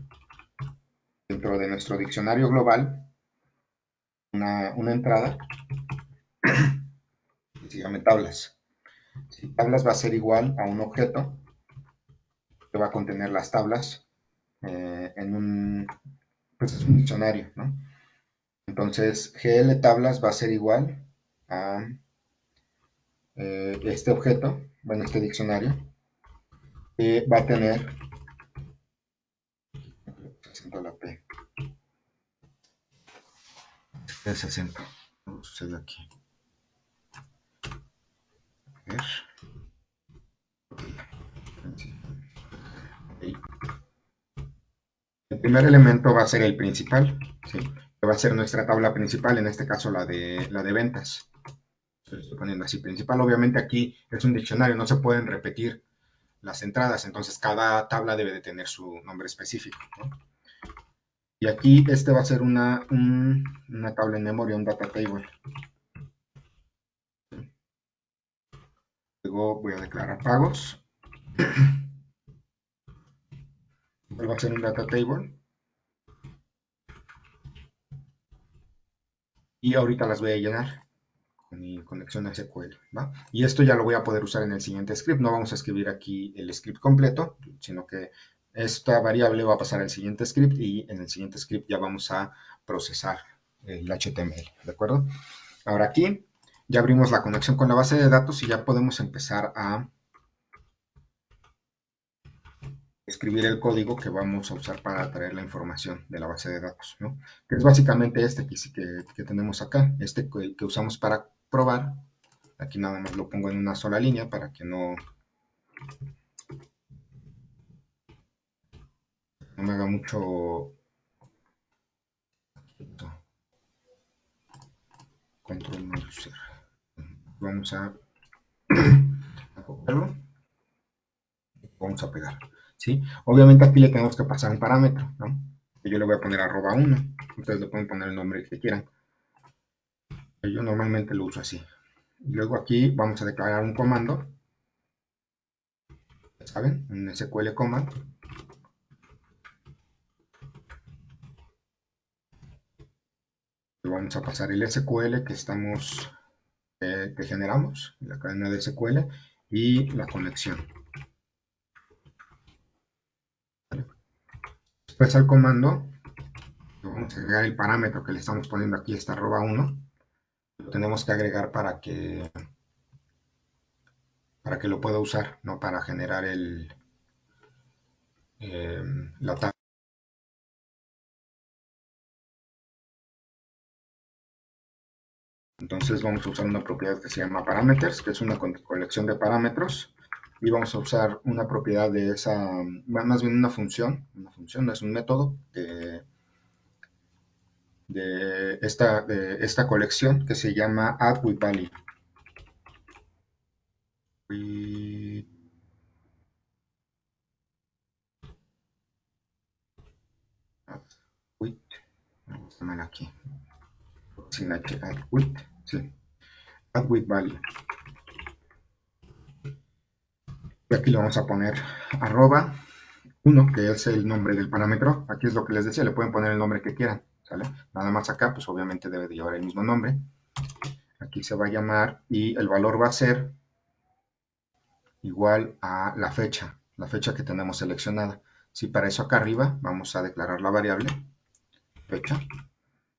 dentro de nuestro diccionario global una entrada que se llame tablas. Si tablas va a ser igual a un objeto que va a contener las tablas pues es un diccionario, ¿no? Entonces, GL tablas va a ser igual a este objeto, bueno, este diccionario, que va a tener, la P, ¿Qué acento? ¿Qué sucede aquí? A ver. Okay. El primer elemento va a ser el principal, ¿sí? Que va a ser nuestra tabla principal, en este caso la de ventas. Lo estoy poniendo así, principal. Obviamente aquí es un diccionario, no se pueden repetir las entradas, entonces cada tabla debe de tener su nombre específico, ¿no? Y aquí este va a ser una tabla en memoria, un data table. Luego voy a declarar pagos. Va a ser un data table. Y ahorita las voy a llenar con mi conexión a SQL, ¿va? Y esto ya lo voy a poder usar en el siguiente script. No vamos a escribir aquí el script completo, sino que esta variable va a pasar al siguiente script y en el siguiente script ya vamos a procesar el HTML, ¿de acuerdo? Ahora aquí ya abrimos la conexión con la base de datos y ya podemos empezar a escribir el código que vamos a usar para traer la información de la base de datos, ¿no? Que es básicamente este que tenemos acá, este que usamos para probar. Aquí nada más lo pongo en una sola línea para que no me haga mucho control no user. Vamos a copiarlo, vamos a pegar, ¿sí? Obviamente aquí le tenemos que pasar un parámetro, ¿no? Yo le voy a poner @1, ustedes le pueden poner el nombre que quieran. Yo normalmente lo uso así. Luego aquí vamos a declarar un comando, ¿saben? Un SQL command. Le vamos a pasar el SQL que generamos, la cadena de SQL y la conexión. ¿Vale? Después al comando vamos a agregar el parámetro que le estamos poniendo aquí, está @1. Lo tenemos que agregar para que lo pueda usar, no para generar la tabla. Entonces vamos a usar una propiedad que se llama parameters, que es una colección de parámetros, y vamos a usar una propiedad de esa, más bien una función no es un método de esta colección que se llama addWithValue. With, vamos a poner aquí, sin H, addWith, sí, addWithValue. Y aquí le vamos a poner @1, que es el nombre del parámetro. Aquí es lo que les decía, le pueden poner el nombre que quieran, ¿sale? Nada más acá, pues obviamente debe de llevar el mismo nombre. Aquí se va a llamar y el valor va a ser igual a la fecha que tenemos seleccionada. Si para eso acá arriba vamos a declarar la variable fecha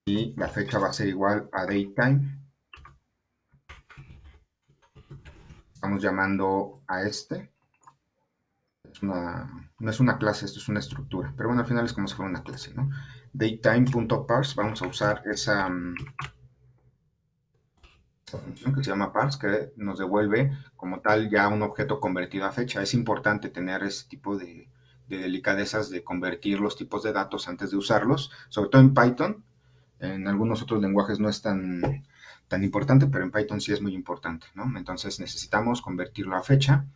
y la fecha va a ser igual a datetime. Estamos llamando a no es una clase, esto es una estructura, pero bueno, al final es como si fuera una clase, ¿no? Datetime.parse, vamos a usar esa función que se llama parse, que nos devuelve como tal ya un objeto convertido a fecha. Es importante tener ese tipo de delicadezas de convertir los tipos de datos antes de usarlos, sobre todo en Python. En algunos otros lenguajes no es tan importante, pero en Python sí es muy importante, ¿no? Entonces necesitamos convertirlo a fecha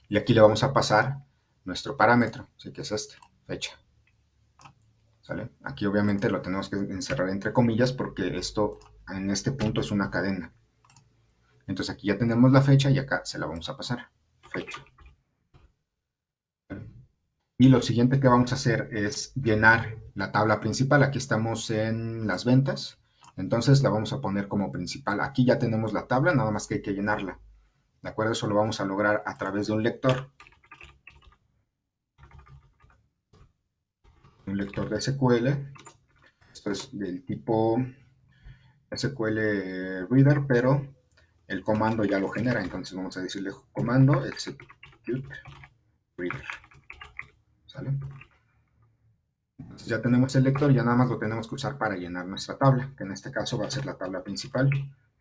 y aquí le vamos a pasar nuestro parámetro, ¿sí? Que es este, fecha. ¿Sale? Aquí obviamente lo tenemos que encerrar entre comillas porque esto en este punto es una cadena. Entonces aquí ya tenemos la fecha y acá se la vamos a pasar, fecha. Y lo siguiente que vamos a hacer es llenar la tabla principal. Aquí estamos en las ventas, entonces la vamos a poner como principal. Aquí ya tenemos la tabla, nada más que hay que llenarla. ¿De acuerdo? Eso lo vamos a lograr a través de un lector. Un lector de SQL. Esto es del tipo SQL Reader, pero el comando ya lo genera. Entonces vamos a decirle comando execute reader. ¿Sale? Entonces ya tenemos el lector y ya nada más lo tenemos que usar para llenar nuestra tabla, que en este caso va a ser la tabla principal.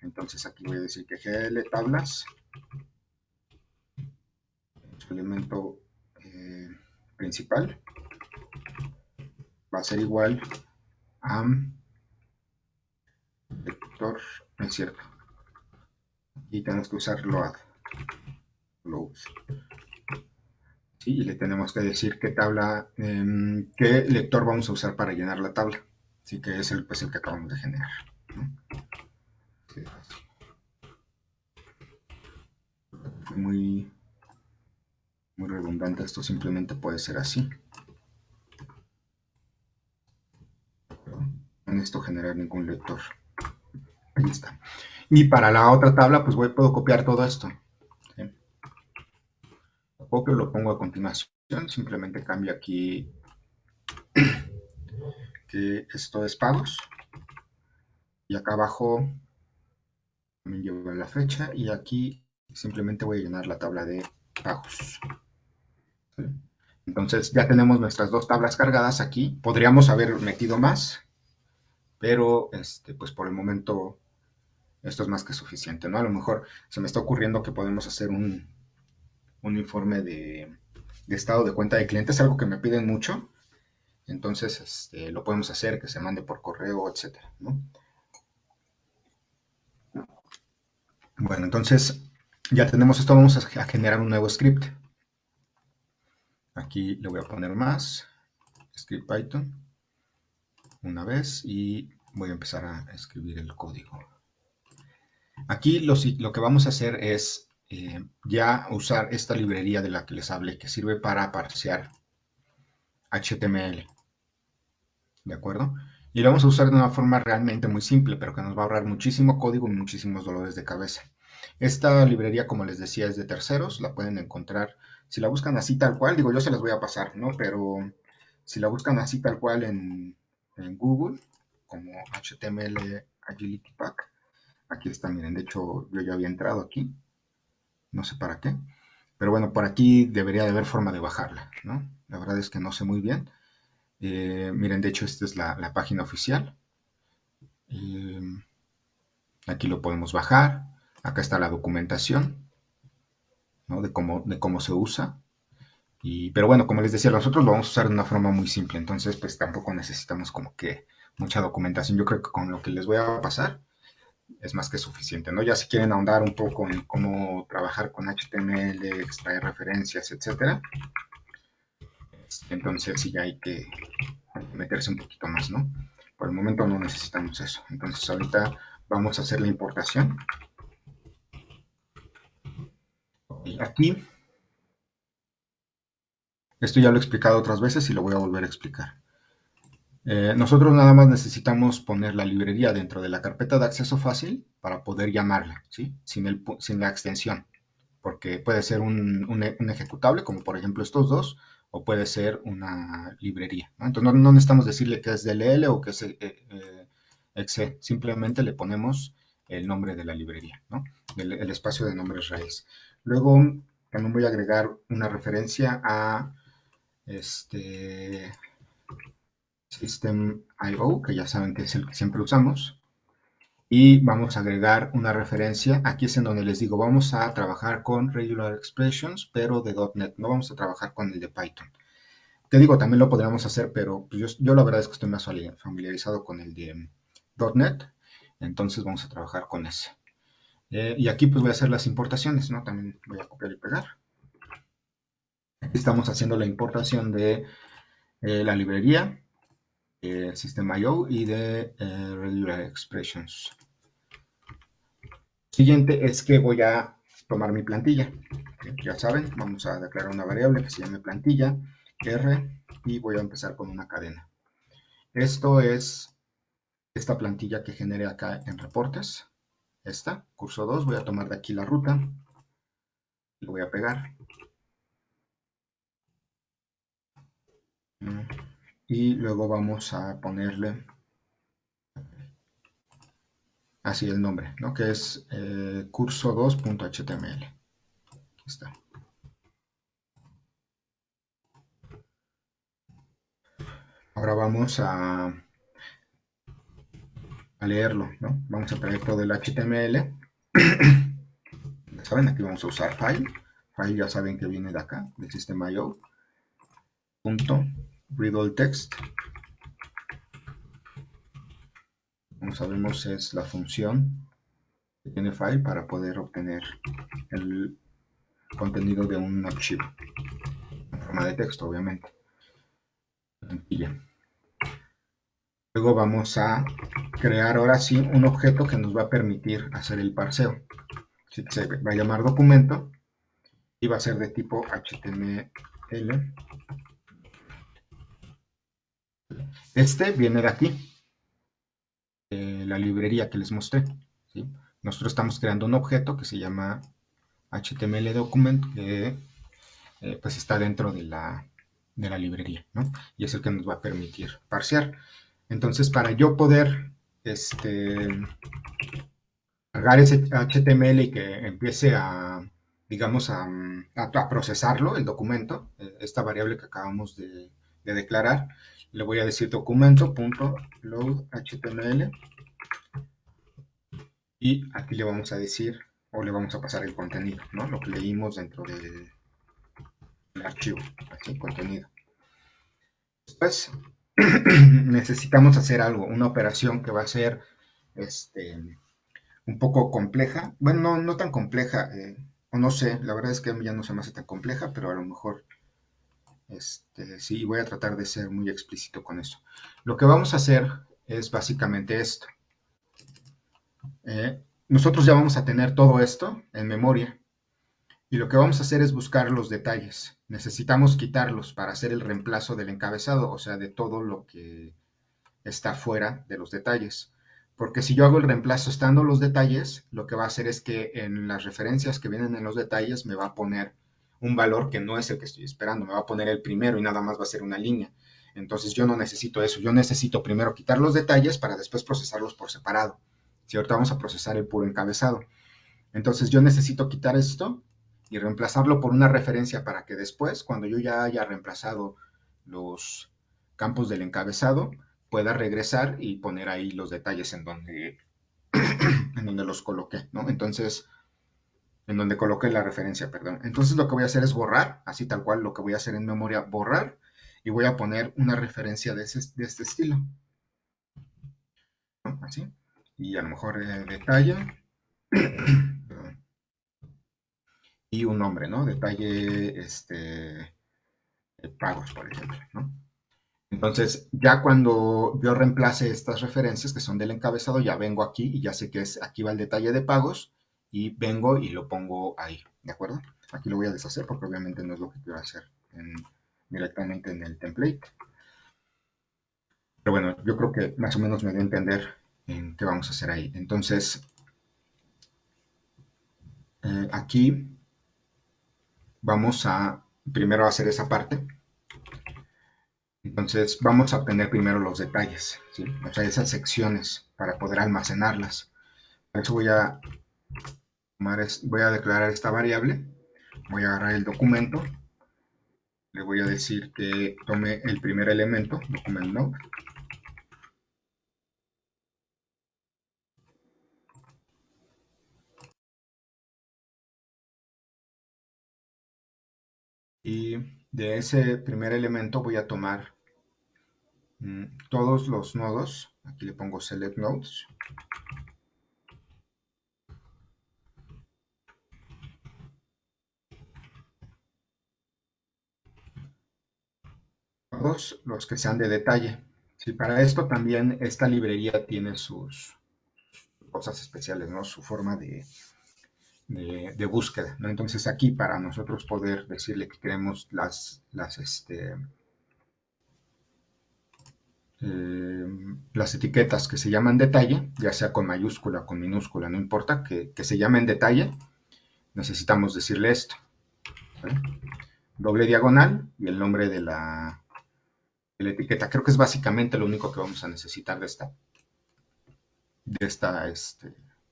Entonces aquí voy a decir que GL tablas, su elemento principal va a ser igual a lector, no es cierto, y tenemos que usar loads. ¿Sí? Y le tenemos que decir qué tabla, qué lector vamos a usar para llenar la tabla. Así que es el, pues, el que acabamos de generar, ¿no? Sí, fue muy redundante, esto simplemente puede ser así. No necesito generar ningún lector. Ahí está. Y para la otra tabla, pues puedo copiar todo esto. ¿Sí? Lo copio, lo pongo a continuación. Simplemente cambio aquí que esto es pagos. Y acá abajo también llevo la fecha. Y aquí simplemente voy a llenar la tabla de pagos. ¿Sí? Entonces ya tenemos nuestras dos tablas cargadas aquí. Podríamos haber metido más, pero pues por el momento esto es más que suficiente, ¿no? A lo mejor se me está ocurriendo que podemos hacer un informe de estado de cuenta de clientes, algo que me piden mucho. Entonces lo podemos hacer, que se mande por correo, etcétera, ¿no? Bueno, entonces ya tenemos esto, vamos a generar un nuevo script. Aquí le voy a poner más, script Python, una vez, y voy a empezar a escribir el código. Aquí lo que vamos a hacer es ya usar esta librería de la que les hablé, que sirve para parsear HTML, ¿de acuerdo? Y lo vamos a usar de una forma realmente muy simple, pero que nos va a ahorrar muchísimo código y muchísimos dolores de cabeza. Esta librería, como les decía, es de terceros, la pueden encontrar, si la buscan así tal cual, digo, yo se las voy a pasar, ¿no? Pero si la buscan así tal cual en Google, como HTML Agility Pack, aquí está, miren, de hecho yo ya había entrado aquí, no sé para qué, pero bueno, por aquí debería de haber forma de bajarla, ¿no? La verdad es que no sé muy bien. Miren, de hecho esta es la página oficial. Eh, Aquí lo podemos bajar. Acá está la documentación, ¿no? De cómo se usa. Pero bueno, como les decía, nosotros lo vamos a usar de una forma muy simple, entonces pues tampoco necesitamos como que mucha documentación. Yo creo que con lo que les voy a pasar es más que suficiente, ¿no? Ya si quieren ahondar un poco en cómo trabajar con HTML, extraer referencias, etcétera, entonces sí ya hay que meterse un poquito más, ¿no? Por el momento no necesitamos eso. Entonces ahorita vamos a hacer la importación. Y aquí, esto ya lo he explicado otras veces y lo voy a volver a explicar. Nosotros nada más necesitamos poner la librería dentro de la carpeta de acceso fácil para poder llamarla, ¿sí? Sin la extensión, porque puede ser un ejecutable, como por ejemplo estos dos, o puede ser una librería, ¿no? Entonces no necesitamos decirle que es DLL o que es exe, simplemente le ponemos el nombre de la librería, ¿no? El espacio de nombres raíz. Luego también voy a agregar una referencia a este System.io, que ya saben que es el que siempre usamos. Y vamos a agregar una referencia. Aquí es en donde les digo, vamos a trabajar con Regular Expressions, pero de .NET. No vamos a trabajar con el de Python. Te digo, también lo podríamos hacer, pero pues yo la verdad es que estoy más familiarizado con el de .NET. Entonces vamos a trabajar con ese. Y aquí pues voy a hacer las importaciones, ¿no? También voy a copiar y pegar. Aquí estamos haciendo la importación de la librería, System.io y de Regular Expressions. Siguiente es que voy a tomar mi plantilla. Ya saben, vamos a declarar una variable que se llame plantilla, R, y voy a empezar con una cadena. Esto es esta plantilla que generé acá en reportes. Esta, curso 2, voy a tomar de aquí la ruta, lo voy a pegar. Y luego vamos a ponerle así el nombre, ¿no? Que es curso2.html. Aquí está. Ahora vamos a leerlo, ¿no? Vamos a traer todo el HTML. Ya saben, aquí vamos a usar file. File ya saben que viene de acá, del sistema IO. Punto read all text. Como sabemos, es la función que tiene file para poder obtener el contenido de un archivo en forma de texto, obviamente. Sencilla. Luego vamos a crear ahora sí un objeto que nos va a permitir hacer el parseo. Así que se va a llamar documento y va a ser de tipo HTML. Este viene de aquí, la librería que les mostré, ¿sí? Nosotros estamos creando un objeto que se llama HTML document, que pues está dentro de la librería, ¿no? Y es el que nos va a permitir parsear. Entonces, para yo poder cargar ese HTML y que empiece a, digamos, a procesarlo, el documento, esta variable que acabamos de declarar, le voy a decir documento.loadHTML y aquí le vamos a decir, o le vamos a pasar el contenido, ¿no? Lo que leímos dentro del archivo, aquí, contenido. Después necesitamos hacer algo, una operación que va a ser un poco compleja. Bueno, no tan compleja, o no sé, la verdad es que a mí ya no se me hace tan compleja, pero a lo mejor sí, voy a tratar de ser muy explícito con eso. Lo que vamos a hacer es básicamente esto. Nosotros ya vamos a tener todo esto en memoria y lo que vamos a hacer es buscar los detalles. Necesitamos quitarlos para hacer el reemplazo del encabezado, o sea, de todo lo que está fuera de los detalles. Porque si yo hago el reemplazo estando los detalles, lo que va a hacer es que en las referencias que vienen en los detalles me va a poner un valor que no es el que estoy esperando, me va a poner el primero y nada más va a ser una línea. Entonces yo no necesito eso, yo necesito primero quitar los detalles para después procesarlos por separado. Si ahorita vamos a procesar el puro encabezado. Entonces yo necesito quitar esto y reemplazarlo por una referencia para que después, cuando yo ya haya reemplazado los campos del encabezado, pueda regresar y poner ahí los detalles en donde los coloqué, ¿no? Entonces, en donde coloqué la referencia, perdón. Entonces lo que voy a hacer es borrar, así tal cual lo que voy a hacer en memoria, borrar, y voy a poner una referencia de este estilo, ¿no? Así. Y a lo mejor detalle, y un nombre, ¿no? Detalle, pagos, por ejemplo, ¿no? Entonces, ya cuando yo reemplace estas referencias que son del encabezado, ya vengo aquí y ya sé que aquí va el detalle de pagos y vengo y lo pongo ahí, ¿de acuerdo? Aquí lo voy a deshacer porque obviamente no es lo que quiero hacer directamente en el template. Pero bueno, yo creo que más o menos me dio a entender en qué vamos a hacer ahí. Entonces, aquí vamos a primero hacer esa parte. Entonces vamos a obtener primero los detalles, ¿sí? O sea, esas secciones para poder almacenarlas. Por eso voy a declarar esta variable, voy a agarrar el documento, le voy a decir que tome el primer elemento, document node, y de ese primer elemento voy a tomar todos los nodos, aquí le pongo select nodes, todos los que sean de detalle. Sí, para esto también esta librería tiene sus cosas especiales, ¿no? Su forma de búsqueda, ¿no? Entonces aquí para nosotros poder decirle que queremos las etiquetas que se llaman detalle, ya sea con mayúscula o con minúscula, no importa, que se llamen detalle, necesitamos decirle esto, ¿sí? Doble diagonal y el nombre de la etiqueta. Creo que es básicamente lo único que vamos a necesitar de esta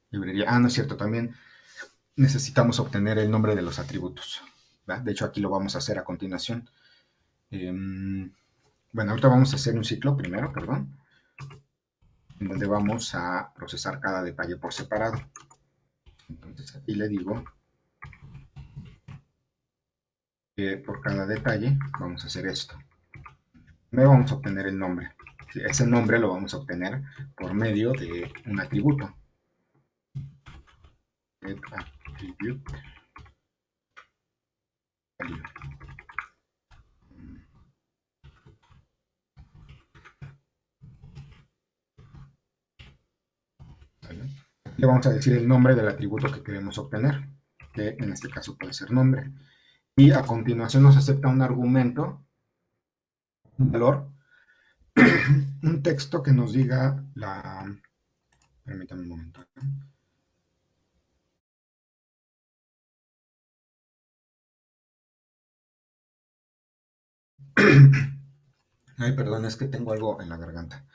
librería. Ah, no es cierto, también necesitamos obtener el nombre de los atributos, ¿verdad? De hecho, aquí lo vamos a hacer a continuación. Bueno, ahorita vamos a hacer un ciclo primero, perdón, en donde vamos a procesar cada detalle por separado. Entonces aquí le digo que por cada detalle vamos a hacer esto. Primero vamos a obtener el nombre. Ese nombre lo vamos a obtener por medio de un atributo. Attribute value. ¿Vale? Le vamos a decir el nombre del atributo que queremos obtener, que en este caso puede ser nombre. Y a continuación nos acepta un argumento, un valor, un texto que nos diga la... Permítame un momento. Ay, perdón, es que tengo algo en la garganta.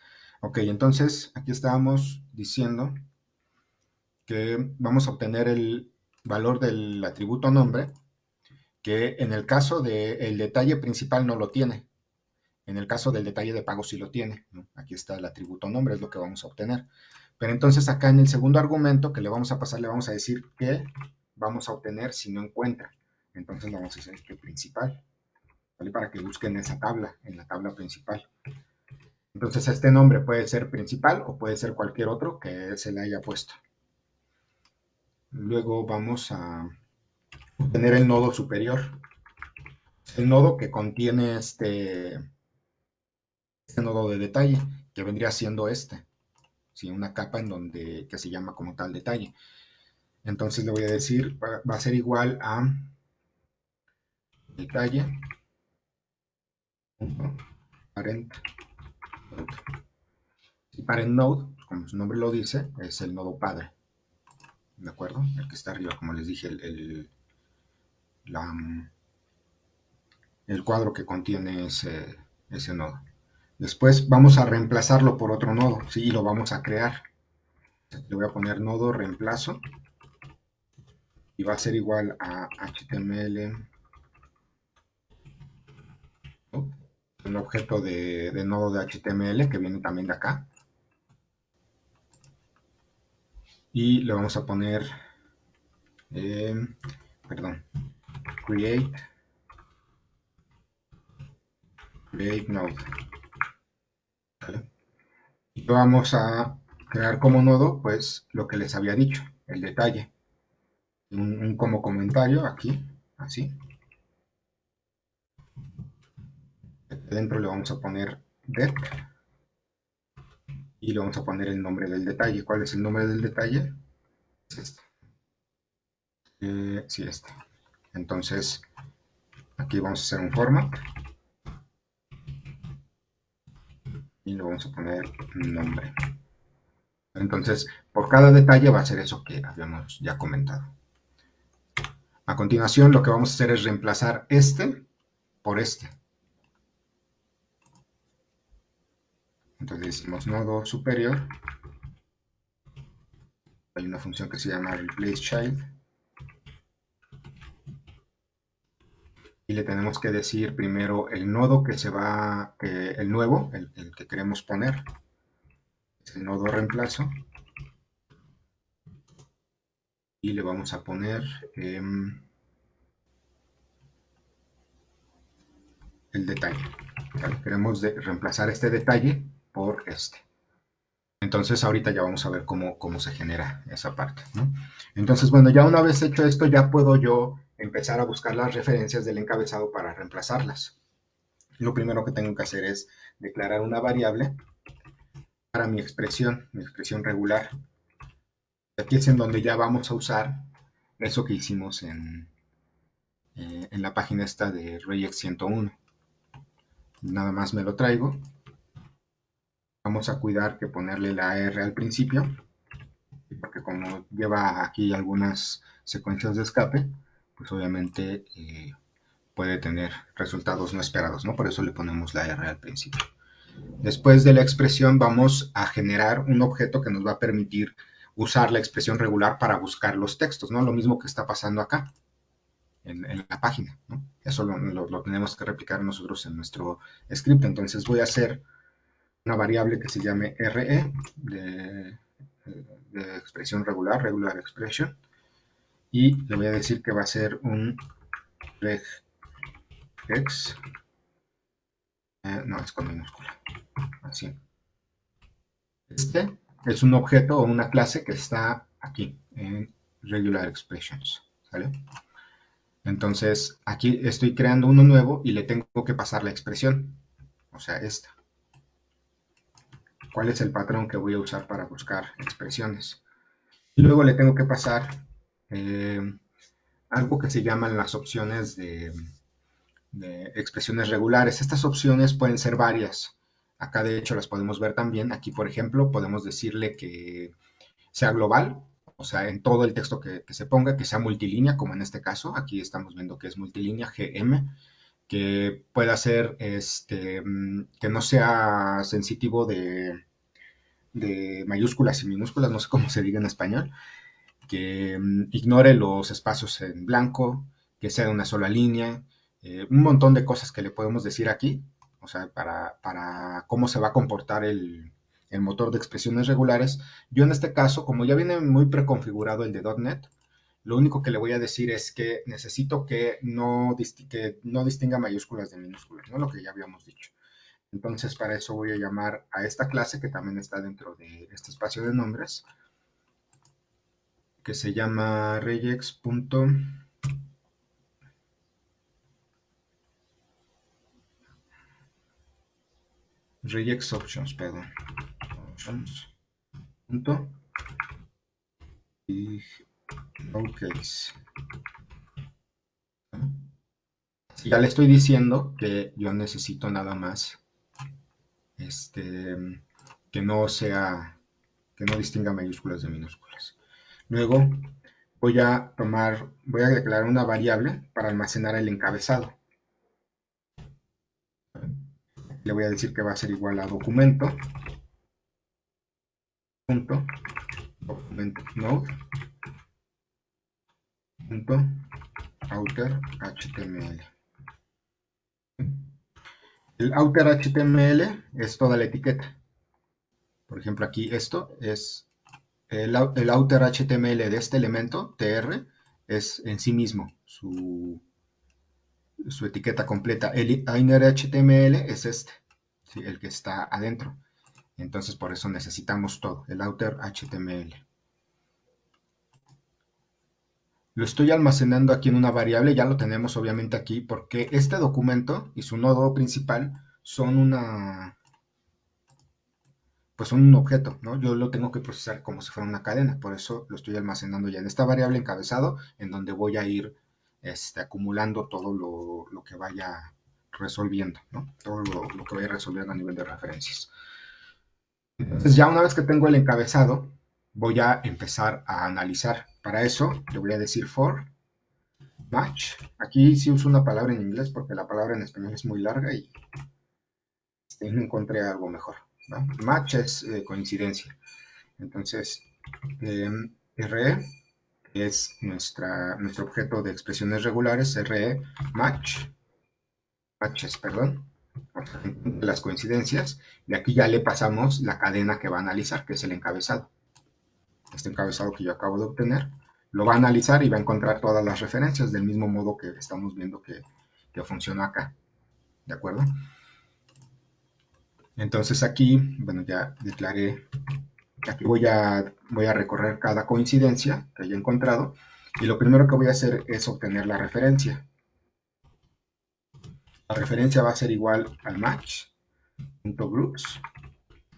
Ok, entonces aquí estábamos diciendo que vamos a obtener el valor del atributo nombre, que en el caso del detalle principal no lo tiene. En el caso del detalle de pago sí lo tiene, ¿no? Aquí está el atributo nombre, es lo que vamos a obtener. Pero entonces acá en el segundo argumento que le vamos a pasar, le vamos a decir que vamos a obtener si no encuentra. Entonces le vamos a decir que principal, ¿vale? Para que busquen esa tabla, en la tabla principal. Entonces este nombre puede ser principal o puede ser cualquier otro que se le haya puesto. Luego vamos a obtener el nodo superior. El nodo que contiene este nodo de detalle, que vendría siendo este. ¿Sí? Una capa en donde, que se llama como tal detalle. Entonces le voy a decir, va a ser igual a detalle parent node. Y parent node, como su nombre lo dice, es el nodo padre. ¿De acuerdo? El que está arriba, como les dije, el cuadro que contiene ese nodo. Después vamos a reemplazarlo por otro nodo, ¿sí? Y lo vamos a crear. Le voy a poner nodo reemplazo y va a ser igual a HTML, ¿no? Un objeto de nodo de HTML que viene también de acá. Y le vamos a poner, perdón, create node. ¿Vale? Y vamos a crear como nodo, pues, lo que les había dicho, el detalle. Un como comentario aquí, así. Dentro le vamos a poner det y le vamos a poner el nombre del detalle. ¿Cuál es el nombre del detalle? Es este. Sí, este. Entonces, aquí vamos a hacer un format y le vamos a poner nombre. Entonces, por cada detalle va a ser eso que habíamos ya comentado. A continuación, lo que vamos a hacer es reemplazar este por este. Entonces decimos nodo superior. Hay una función que se llama replace child. Y le tenemos que decir primero el nodo que se va, el nuevo, el que queremos poner. Es el nodo reemplazo. Y le vamos a poner el detalle. ¿Vale? Queremos reemplazar este detalle por este. Entonces ahorita ya vamos a ver cómo se genera esa parte, ¿no? Entonces, bueno, ya una vez hecho esto, ya puedo yo empezar a buscar las referencias del encabezado para reemplazarlas. Lo primero que tengo que hacer es declarar una variable para mi expresión regular. Aquí es en donde ya vamos a usar eso que hicimos en la página esta de Regex 101. Nada más me lo traigo. Vamos a cuidar que ponerle la R al principio, porque como lleva aquí algunas secuencias de escape, pues obviamente puede tener resultados no esperados, ¿no? Por eso le ponemos la R al principio. Después de la expresión vamos a generar un objeto que nos va a permitir usar la expresión regular para buscar los textos, ¿no? Lo mismo que está pasando acá. en la página, ¿no? Eso lo tenemos que replicar nosotros en nuestro script. Entonces voy a hacer una variable que se llame RE de expresión regular, regular expression, y le voy a decir que va a ser un regex, no, es con minúscula, así. Este es un objeto o una clase que está aquí en regular expressions, ¿sale? Entonces aquí estoy creando uno nuevo y le tengo que pasar la expresión, o sea, esta. ¿Cuál es el patrón que voy a usar para buscar expresiones? Y luego le tengo que pasar eh, algo que se llaman las opciones de expresiones regulares. Estas opciones pueden ser varias. Acá de hecho las podemos ver también. Aquí, por ejemplo, podemos decirle que sea global, o sea, en todo el texto que se ponga, que sea multilínea, como en este caso. Aquí estamos viendo que es multilínea, GM, que pueda ser, que no sea sensitivo de mayúsculas y minúsculas, no sé cómo se diga en español, que ignore los espacios en blanco, que sea de una sola línea, un montón de cosas que le podemos decir aquí, o sea, para cómo se va a comportar el motor de expresiones regulares. Yo en este caso, como ya viene muy preconfigurado el de .NET, lo único que le voy a decir es que necesito que no distinga mayúsculas de minúsculas, ¿no? Lo que ya habíamos dicho. Entonces, para eso voy a llamar a esta clase que también está dentro de este espacio de nombres, que se llama regex. Regex options, perdón. Options. Punto. Y lowercase. Ya le estoy diciendo que yo necesito nada más que no sea, que no distinga mayúsculas de minúsculas. Luego voy a declarar una variable para almacenar el encabezado. Le voy a decir que va a ser igual a documento punto documento node punto outer html. El outer html es toda la etiqueta. Por ejemplo, aquí esto es el outer html de este elemento tr es en sí mismo su etiqueta completa. El inner html es este, ¿sí? El que está adentro. Entonces por eso necesitamos todo, el outer html. Lo estoy almacenando aquí en una variable, ya lo tenemos obviamente aquí, porque este documento y su nodo principal son pues son un objeto, ¿no? Yo lo tengo que procesar como si fuera una cadena, por eso lo estoy almacenando ya en esta variable encabezado, en donde voy a ir acumulando todo lo que vaya resolviendo, ¿no? Todo lo que vaya resolviendo a nivel de referencias. Entonces ya una vez que tengo el encabezado, voy a empezar a analizar. Para eso le voy a decir for match. Aquí sí uso una palabra en inglés porque la palabra en español es muy larga y no encontré algo mejor, ¿no? Match es coincidencia. Entonces, RE es nuestro objeto de expresiones regulares, RE matches, perdón, las coincidencias, y aquí ya le pasamos la cadena que va a analizar, que es el encabezado. Este encabezado que yo acabo de obtener, lo va a analizar y va a encontrar todas las referencias del mismo modo que estamos viendo que funciona acá, ¿de acuerdo? Entonces aquí, bueno, ya declaré, aquí voy a recorrer cada coincidencia que haya encontrado, y lo primero que voy a hacer es obtener la referencia. La referencia va a ser igual al match.groups,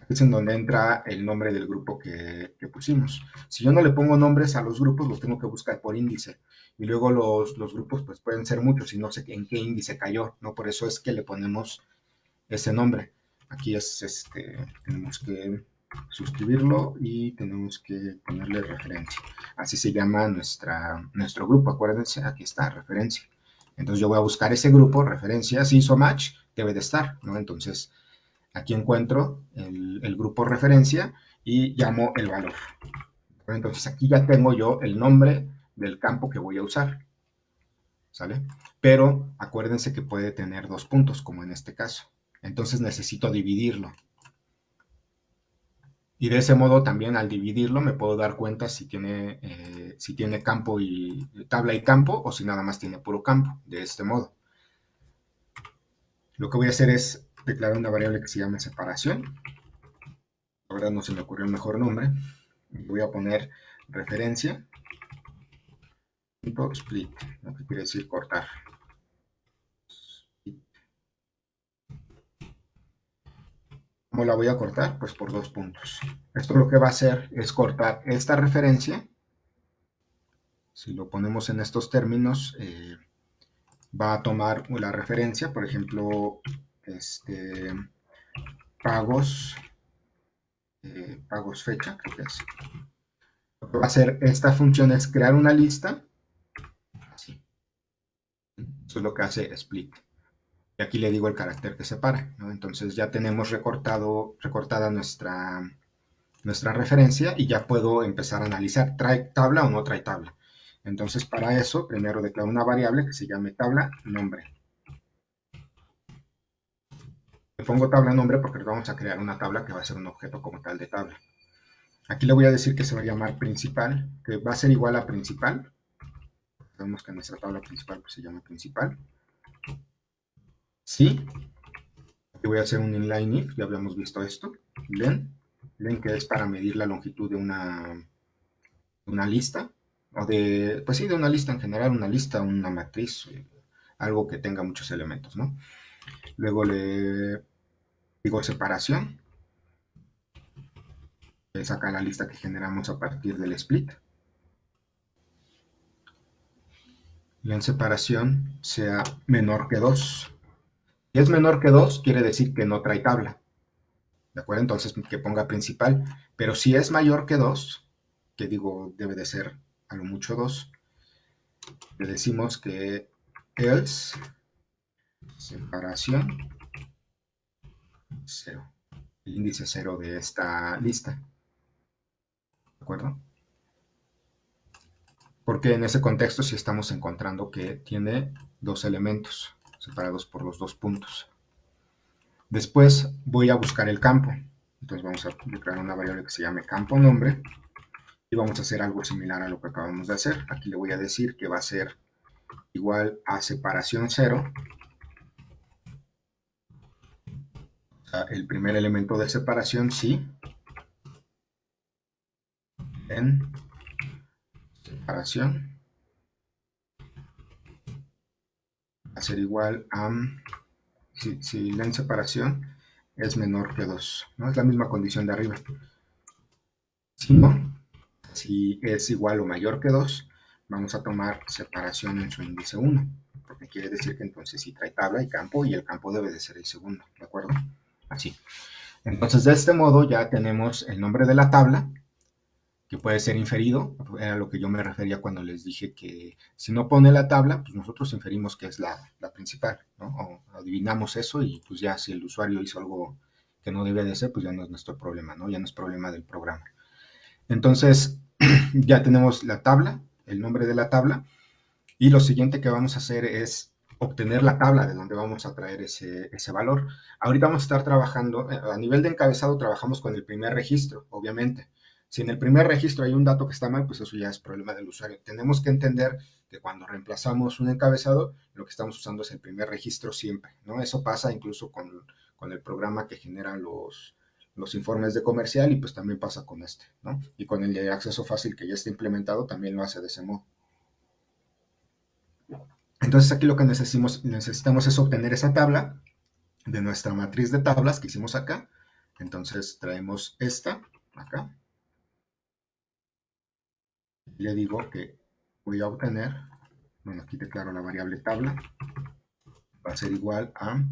es en donde entra el nombre del grupo que pusimos. Si yo no le pongo nombres a los grupos, los tengo que buscar por índice. Y luego los grupos pues, pueden ser muchos y no sé en qué índice cayó, ¿no? Por eso es que le ponemos ese nombre. Aquí tenemos que suscribirlo y tenemos que ponerle referencia. Así se llama nuestro grupo, acuérdense, aquí está, referencia. Entonces yo voy a buscar ese grupo, referencia, si hizo match, debe de estar, ¿no? Entonces aquí encuentro el grupo referencia y llamo el valor. Entonces aquí ya tengo yo el nombre del campo que voy a usar. ¿sale? Pero acuérdense que puede tener dos puntos, como en este caso. Entonces necesito dividirlo. Y de ese modo también al dividirlo me puedo dar cuenta si tiene campo y tabla y campo o si nada más tiene puro campo, de este modo. Lo que voy a hacer es declarar una variable que se llama separación. La verdad no se me ocurrió el mejor nombre. Voy a poner referencia .split, lo que quiere decir cortar. ¿Cómo la voy a cortar? Pues por dos puntos. Esto lo que va a hacer es cortar esta referencia. Si lo ponemos en estos términos, va a tomar la referencia, por ejemplo, pagos, pagos fecha, creo que es. Lo que va a hacer esta función es crear una lista, así. Eso es lo que hace split. Y aquí le digo el carácter que separa, ¿no? Entonces ya tenemos recortada nuestra referencia y ya puedo empezar a analizar, ¿trae tabla o no trae tabla? Entonces para eso primero declaro una variable que se llame tabla nombre. Le pongo tabla nombre porque vamos a crear una tabla que va a ser un objeto como tal de tabla. Aquí le voy a decir que se va a llamar principal, que va a ser igual a principal. Sabemos que nuestra tabla principal pues, se llama principal. Sí. Aquí voy a hacer un inline if, ya habíamos visto esto. Len que es para medir la longitud de una lista, o pues sí, de una lista en general, una lista, una matriz, algo que tenga muchos elementos, ¿no? Luego le digo separación, que saca la lista que generamos a partir del split. La separación sea menor que 2. Si es menor que 2, quiere decir que no trae tabla. ¿De acuerdo? Entonces que ponga principal. Pero si es mayor que 2, que digo debe de ser a lo mucho 2, le decimos que else separación 0. El índice 0 de esta lista. ¿De acuerdo? Porque en ese contexto sí estamos encontrando que tiene dos elementos separados por los dos puntos. Después voy a buscar el campo. Entonces vamos a declarar una variable que se llame campo nombre y vamos a hacer algo similar a lo que acabamos de hacer. Aquí le voy a decir que va a ser igual a separación 0. O sea, el primer elemento de separación sí. En separación va a ser igual a, si la en separación es menor que 2, ¿no? Es la misma condición de arriba. Si no, si es igual o mayor que 2, vamos a tomar separación en su índice 1, porque quiere decir que entonces sí trae tabla y campo, y el campo debe de ser el segundo, ¿de acuerdo? Así. Entonces, de este modo ya tenemos el nombre de la tabla, que puede ser inferido, era lo que yo me refería cuando les dije que si no pone la tabla, pues nosotros inferimos que es la principal, ¿no? O adivinamos eso y pues ya si el usuario hizo algo que no debe de ser, pues ya no es nuestro problema, ¿no? Ya no es problema del programa. Entonces, ya tenemos la tabla, el nombre de la tabla, y lo siguiente que vamos a hacer es obtener la tabla de donde vamos a traer ese valor. Ahorita vamos a estar trabajando, a nivel de encabezado trabajamos con el primer registro, obviamente. Si en el primer registro hay un dato que está mal, pues eso ya es problema del usuario. Tenemos que entender que cuando reemplazamos un encabezado, lo que estamos usando es el primer registro siempre, ¿no? Eso pasa incluso con el programa que genera los informes de comercial y pues también pasa con este, ¿no? Y con el de acceso fácil que ya está implementado también lo hace de ese modo. Entonces aquí lo que necesitamos es obtener esa tabla de nuestra matriz de tablas que hicimos acá. Entonces traemos esta acá. Y le digo que voy a obtener, bueno, aquí declaro la variable tabla, va a ser igual a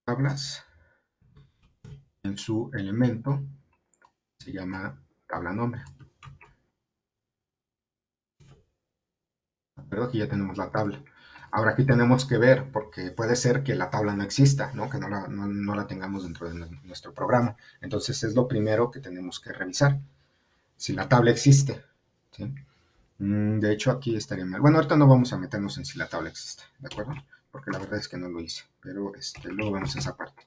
tablas en su elemento, se llama tabla nombre. Pero aquí ya tenemos la tabla. Ahora aquí tenemos que ver, porque puede ser que la tabla no exista, ¿no? Que no la tengamos dentro de nuestro programa. Entonces es lo primero que tenemos que revisar, si la tabla existe, ¿sí? De hecho, aquí estaría mal. Bueno, ahorita no vamos a meternos en si la tabla existe, ¿de acuerdo? Porque la verdad es que no lo hice, pero luego vemos esa parte.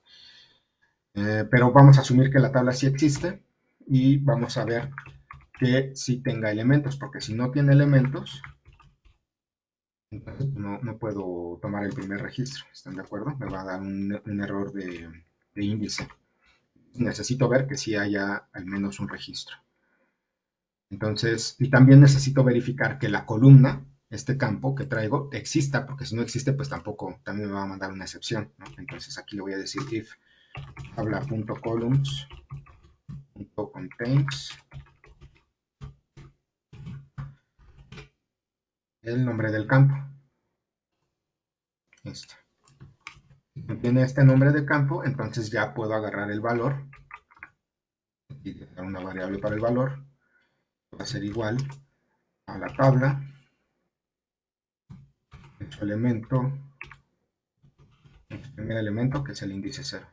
Pero vamos a asumir que la tabla sí existe y vamos a ver que sí tenga elementos, porque si no tiene elementos, entonces no puedo tomar el primer registro, ¿están de acuerdo? Me va a dar un error de índice. Necesito ver que sí haya al menos un registro. Entonces, y también necesito verificar que la columna, este campo que traigo, exista, porque si no existe, pues tampoco, también me va a mandar una excepción, ¿no? Entonces aquí le voy a decir if tabla.columns.contains el nombre del campo. Este. Si tiene este nombre de campo, entonces ya puedo agarrar el valor y dar una variable para el valor. Va a ser igual a la tabla, en su elemento, en su primer elemento, que es el índice 0.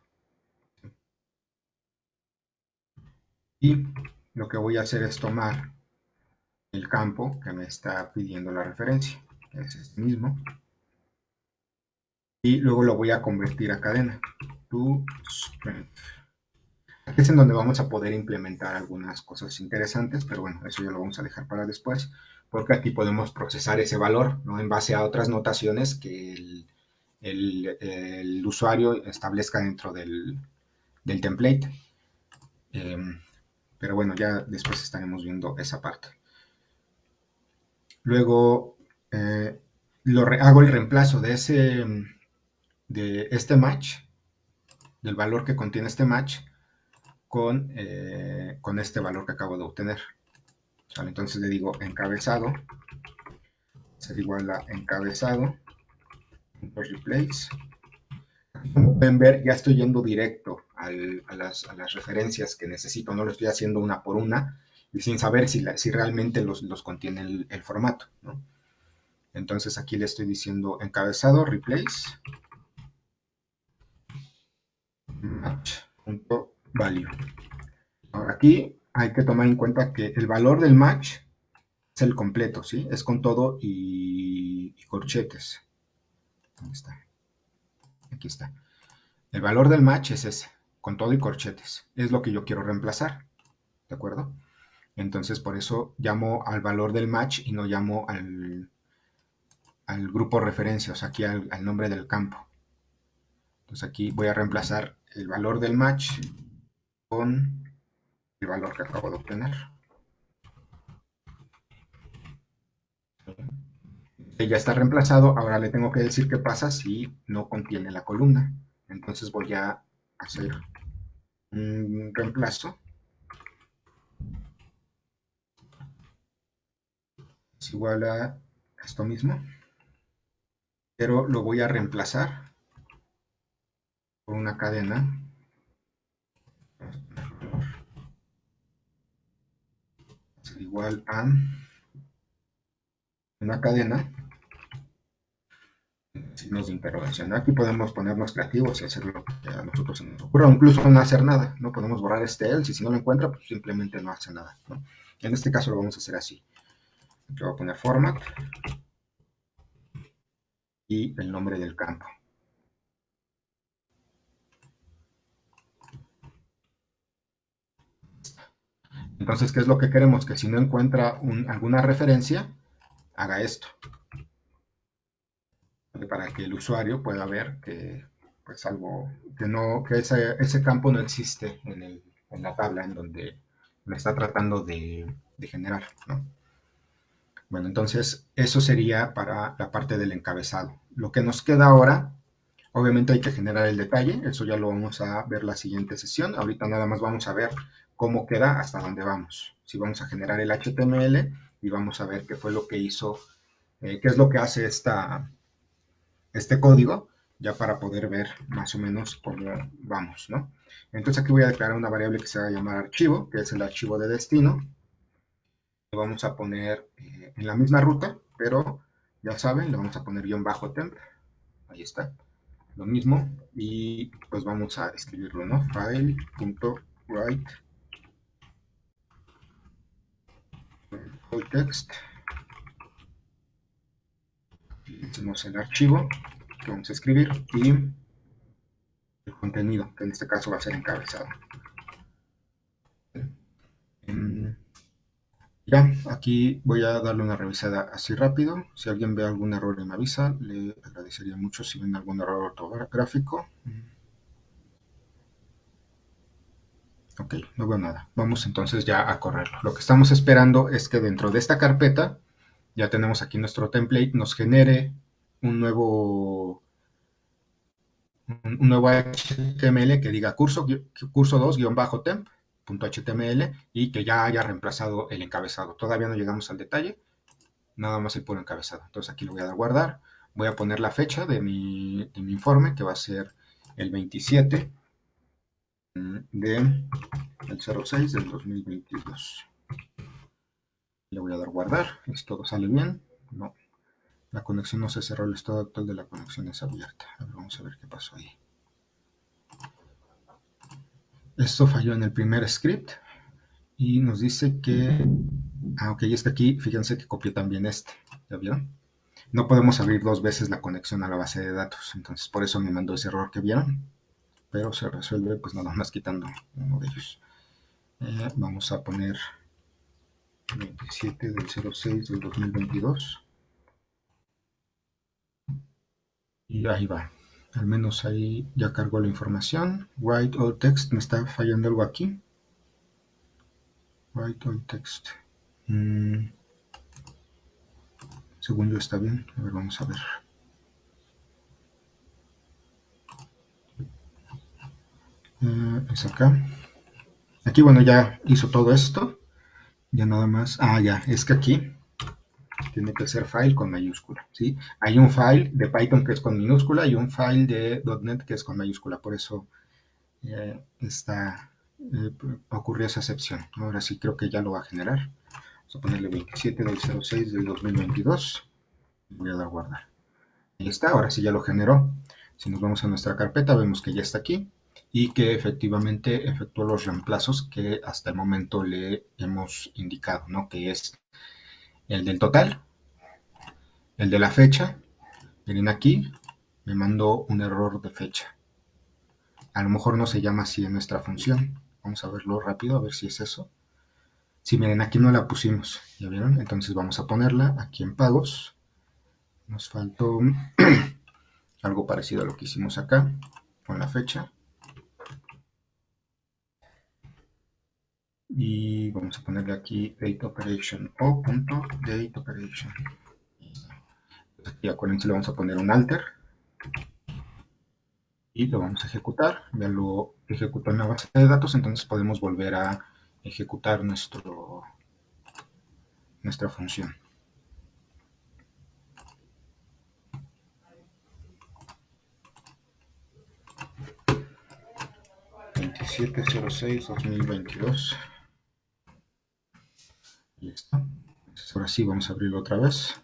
Y lo que voy a hacer es tomar el campo que me está pidiendo la referencia, que es este mismo, y luego lo voy a convertir a cadena. ToStrength. Aquí es en donde vamos a poder implementar algunas cosas interesantes, pero bueno, eso ya lo vamos a dejar para después, porque aquí podemos procesar ese valor, ¿no? En base a otras notaciones que el usuario establezca dentro del template. Eh, pero bueno, ya después estaremos viendo esa parte. Luego hago el reemplazo de este match, del valor que contiene este match, con este valor que acabo de obtener. ¿Vale? Entonces le digo encabezado, ser igual a encabezado.replace. Como pueden ver, ya estoy yendo directo a las referencias que necesito, no lo estoy haciendo una por una y sin saber si realmente los contiene el formato, ¿no? Entonces aquí le estoy diciendo encabezado, replace, match.value. Ahora aquí hay que tomar en cuenta que el valor del match es el completo, ¿sí? Es con todo y corchetes. ¿Dónde está? Aquí está. El valor del match es ese, con todo y corchetes. Es lo que yo quiero reemplazar, ¿de acuerdo? Entonces por eso llamo al valor del match y no llamo al grupo referencia, o sea, aquí al nombre del campo. Entonces aquí voy a reemplazar el valor del match con el valor que acabo de obtener. Ya está reemplazado, ahora le tengo que decir qué pasa si no contiene la columna. Entonces voy a hacer un reemplazo. Es igual a esto mismo, pero lo voy a reemplazar por una cadena. Es igual a una cadena signos de interrogación. Aquí podemos ponernos creativos y hacer lo que a nosotros se nos ocurra, o incluso no hacer nada, ¿no? Podemos borrar este else y si no lo encuentra, pues simplemente no hace nada, ¿no? En este caso lo vamos a hacer así. Aquí voy a poner format y el nombre del campo. Entonces, ¿qué es lo que queremos? Que si no encuentra alguna referencia, haga esto, ¿vale? Para que el usuario pueda ver que pues algo, que ese campo no existe en la tabla en donde me está tratando de generar, ¿no? Bueno, entonces eso sería para la parte del encabezado. Lo que nos queda ahora, obviamente hay que generar el detalle, eso ya lo vamos a ver la siguiente sesión. Ahorita nada más vamos a ver cómo queda hasta dónde vamos. Si vamos a generar el HTML y vamos a ver qué fue lo que hizo, qué es lo que hace este código, ya para poder ver más o menos cómo vamos, ¿no? Entonces aquí voy a declarar una variable que se va a llamar archivo, que es el archivo de destino. Lo vamos a poner en la misma ruta, pero ya saben, le vamos a poner guión bajo temp, ahí está, lo mismo, y pues vamos a escribirlo, ¿no? File.write text Hicimos el archivo que vamos a escribir y el contenido, que en este caso va a ser encabezado. Ya, aquí voy a darle una revisada así rápido. Si alguien ve algún error y me avisa, le agradecería mucho si ven algún error ortográfico. Ok, no veo nada. Vamos entonces ya a correrlo. Lo que estamos esperando es que dentro de esta carpeta, ya tenemos aquí nuestro template, nos genere un nuevo, un nuevo HTML que diga curso 2-temp.html y que ya haya reemplazado el encabezado. Todavía no llegamos al detalle, nada más el puro encabezado. Entonces aquí lo voy a dar a guardar. Voy a poner la fecha de mi informe, que va a ser el 27 del 06 del 2022. Le voy a dar guardar. Si todo sale bien. No, la conexión no se cerró, el estado actual de la conexión es abierta. A ver, vamos a ver qué pasó ahí. Esto falló en el primer script y nos dice que... Ah, ok, es que aquí, fíjense que copié también este. ¿Ya vieron? No podemos abrir dos veces la conexión a la base de datos, entonces por eso me mandó ese error que vieron, pero se resuelve pues nada más quitando uno de ellos. Vamos a poner 27 del 06 del 2022 y ahí va. Al menos ahí ya cargó la información. Write all text, me está fallando algo aquí. Write all text. Según yo está bien. A ver, vamos a ver. Es acá. Aquí, bueno, ya hizo todo esto. Ya nada más. Ah, ya, es que aquí tiene que ser file con mayúscula, ¿sí? Hay un file de Python que es con minúscula y un file de .NET que es con mayúscula. Por eso ocurrió esa excepción. Ahora sí creo que ya lo va a generar. Vamos a ponerle 27 del 06 del 2022. Voy a dar guardar. Ahí está, ahora sí ya lo generó. Si nos vamos a nuestra carpeta, vemos que ya está aquí y que efectivamente efectuó los reemplazos que hasta el momento le hemos indicado, ¿no? Que es el del total, el de la fecha. Miren aquí, me mandó un error de fecha. A lo mejor no se llama así en nuestra función. Vamos a verlo rápido, a ver si es eso. Sí, miren, aquí no la pusimos, ¿ya vieron? Entonces vamos a ponerla aquí en pagos. Nos faltó algo parecido a lo que hicimos acá, con la fecha. Y vamos a ponerle aquí date operation o punto date operation. Y acuérdense, le vamos a poner un alter y lo vamos a ejecutar. Ya lo ejecutó en la base de datos, entonces podemos volver a ejecutar nuestra función. 2706-2022. Listo. Entonces ahora sí vamos a abrirlo otra vez.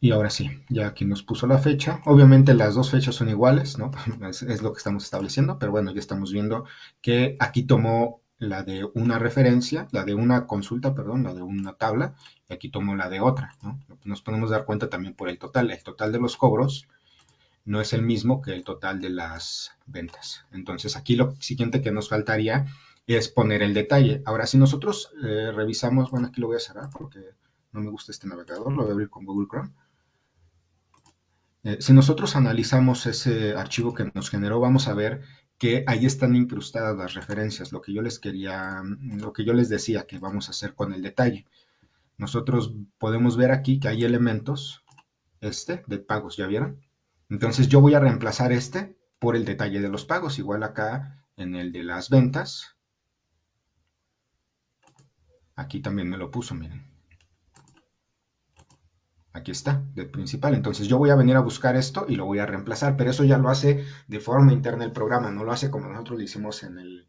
Y ahora sí, ya aquí nos puso la fecha. Obviamente las dos fechas son iguales, ¿no? Es lo que estamos estableciendo, pero bueno, ya estamos viendo que aquí tomó la de una referencia, la de una consulta, perdón, la de una tabla, y aquí tomó la de otra, ¿no? Nos podemos dar cuenta también por el total. El total de los cobros no es el mismo que el total de las ventas. Entonces aquí lo siguiente que nos faltaría es poner el detalle. Ahora, si nosotros revisamos, bueno, aquí lo voy a cerrar porque no me gusta este navegador, lo voy a abrir con Google Chrome. Si nosotros analizamos ese archivo que nos generó, vamos a ver que ahí están incrustadas las referencias, lo que yo les quería, lo que yo les decía que vamos a hacer con el detalle. Nosotros podemos ver aquí que hay elementos, de pagos, ¿ya vieron? Entonces yo voy a reemplazar este por el detalle de los pagos, igual acá en el de las ventas. Aquí también me lo puso, miren. Aquí está, del principal. Entonces yo voy a venir a buscar esto y lo voy a reemplazar, pero eso ya lo hace de forma interna el programa, no lo hace como nosotros lo hicimos en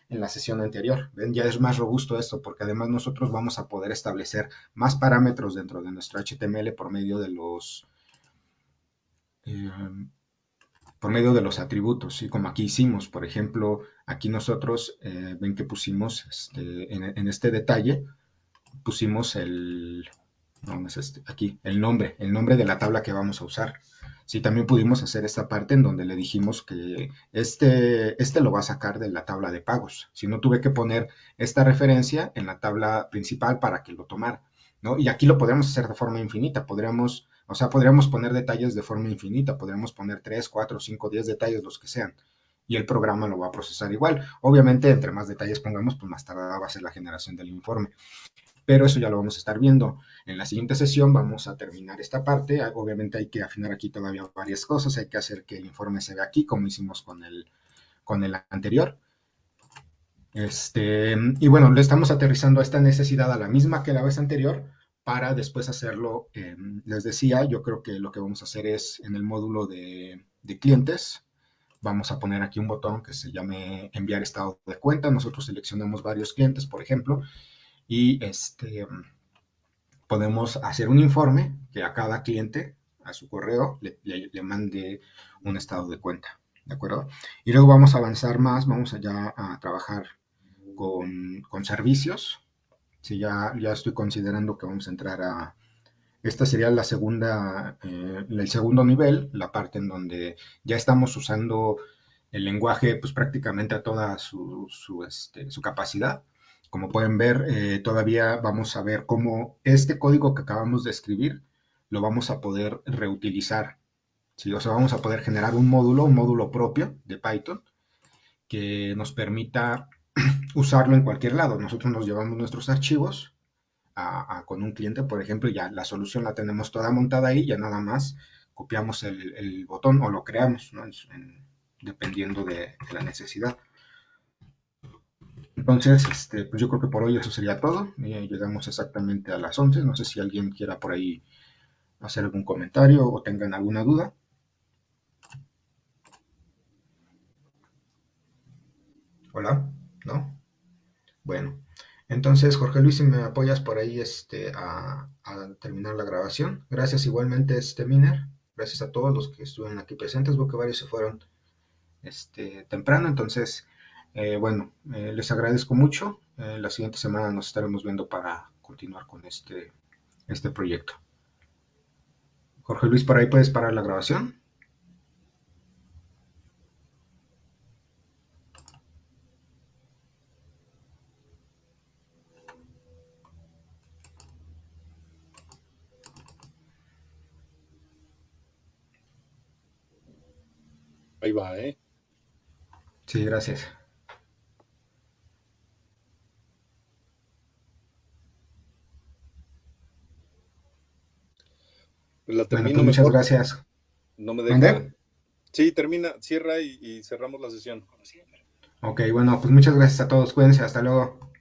la sesión anterior. ¿Ven? Ya es más robusto esto, porque además nosotros vamos a poder establecer más parámetros dentro de nuestro HTML eh, por medio de los atributos, ¿sí? Como aquí hicimos, por ejemplo, aquí nosotros ven que pusimos en este detalle, pusimos No, no es aquí, el nombre de la tabla que vamos a usar. Sí, también pudimos hacer esta parte en donde le dijimos que este lo va a sacar de la tabla de pagos. Si no tuve que poner esta referencia en la tabla principal para que lo tomara, ¿no? Y aquí lo podríamos hacer de forma infinita. Podríamos, o sea, podríamos poner detalles de forma infinita. Podríamos poner 3, 4, 5, 10 detalles, los que sean. Y el programa lo va a procesar igual. Obviamente, entre más detalles pongamos, pues más tardada va a ser la generación del informe, pero eso ya lo vamos a estar viendo. En la siguiente sesión vamos a terminar esta parte. Obviamente hay que afinar aquí todavía varias cosas, hay que hacer que el informe se vea aquí, como hicimos con el anterior. Y bueno, le estamos aterrizando esta necesidad a la misma que la vez anterior para después hacerlo. Les decía, yo creo que lo que vamos a hacer es en el módulo de clientes, vamos a poner aquí un botón que se llame enviar estado de cuenta. Nosotros seleccionamos varios clientes, por ejemplo, y podemos hacer un informe que a cada cliente, a su correo, le mande un estado de cuenta, ¿de acuerdo? Y luego vamos a avanzar más, vamos allá a trabajar con servicios. Si ya estoy considerando que vamos a entrar a, esta sería la segunda, el segundo nivel, la parte en donde ya estamos usando el lenguaje pues prácticamente a toda su capacidad. Como pueden ver, todavía vamos a ver cómo este código que acabamos de escribir lo vamos a poder reutilizar. ¿Sí? O sea, vamos a poder generar un módulo propio de Python que nos permita usarlo en cualquier lado. Nosotros nos llevamos nuestros archivos con un cliente, por ejemplo, y ya la solución la tenemos toda montada ahí, ya nada más copiamos el botón o lo creamos, ¿no? Dependiendo de la necesidad. Entonces, pues yo creo que por hoy eso sería todo. Llegamos exactamente a las 11. No sé si alguien quiera por ahí hacer algún comentario o tengan alguna duda. Hola, ¿no? Bueno, entonces Jorge Luis, si me apoyas por ahí a terminar la grabación. Gracias igualmente, Miner. Gracias a todos los que estuvieron aquí presentes. Veo que varios se fueron temprano, entonces, bueno, les agradezco mucho. La siguiente semana nos estaremos viendo para continuar con este proyecto. Jorge Luis, por ahí puedes parar la grabación. Ahí va, ¿eh? Sí, gracias. Pues la Bueno, termino pues muchas mejor. gracias. No me deja. ¿Mandé? Sí, termina, cierra y cerramos la sesión. Ok, bueno, pues muchas gracias a todos. Cuídense, hasta luego.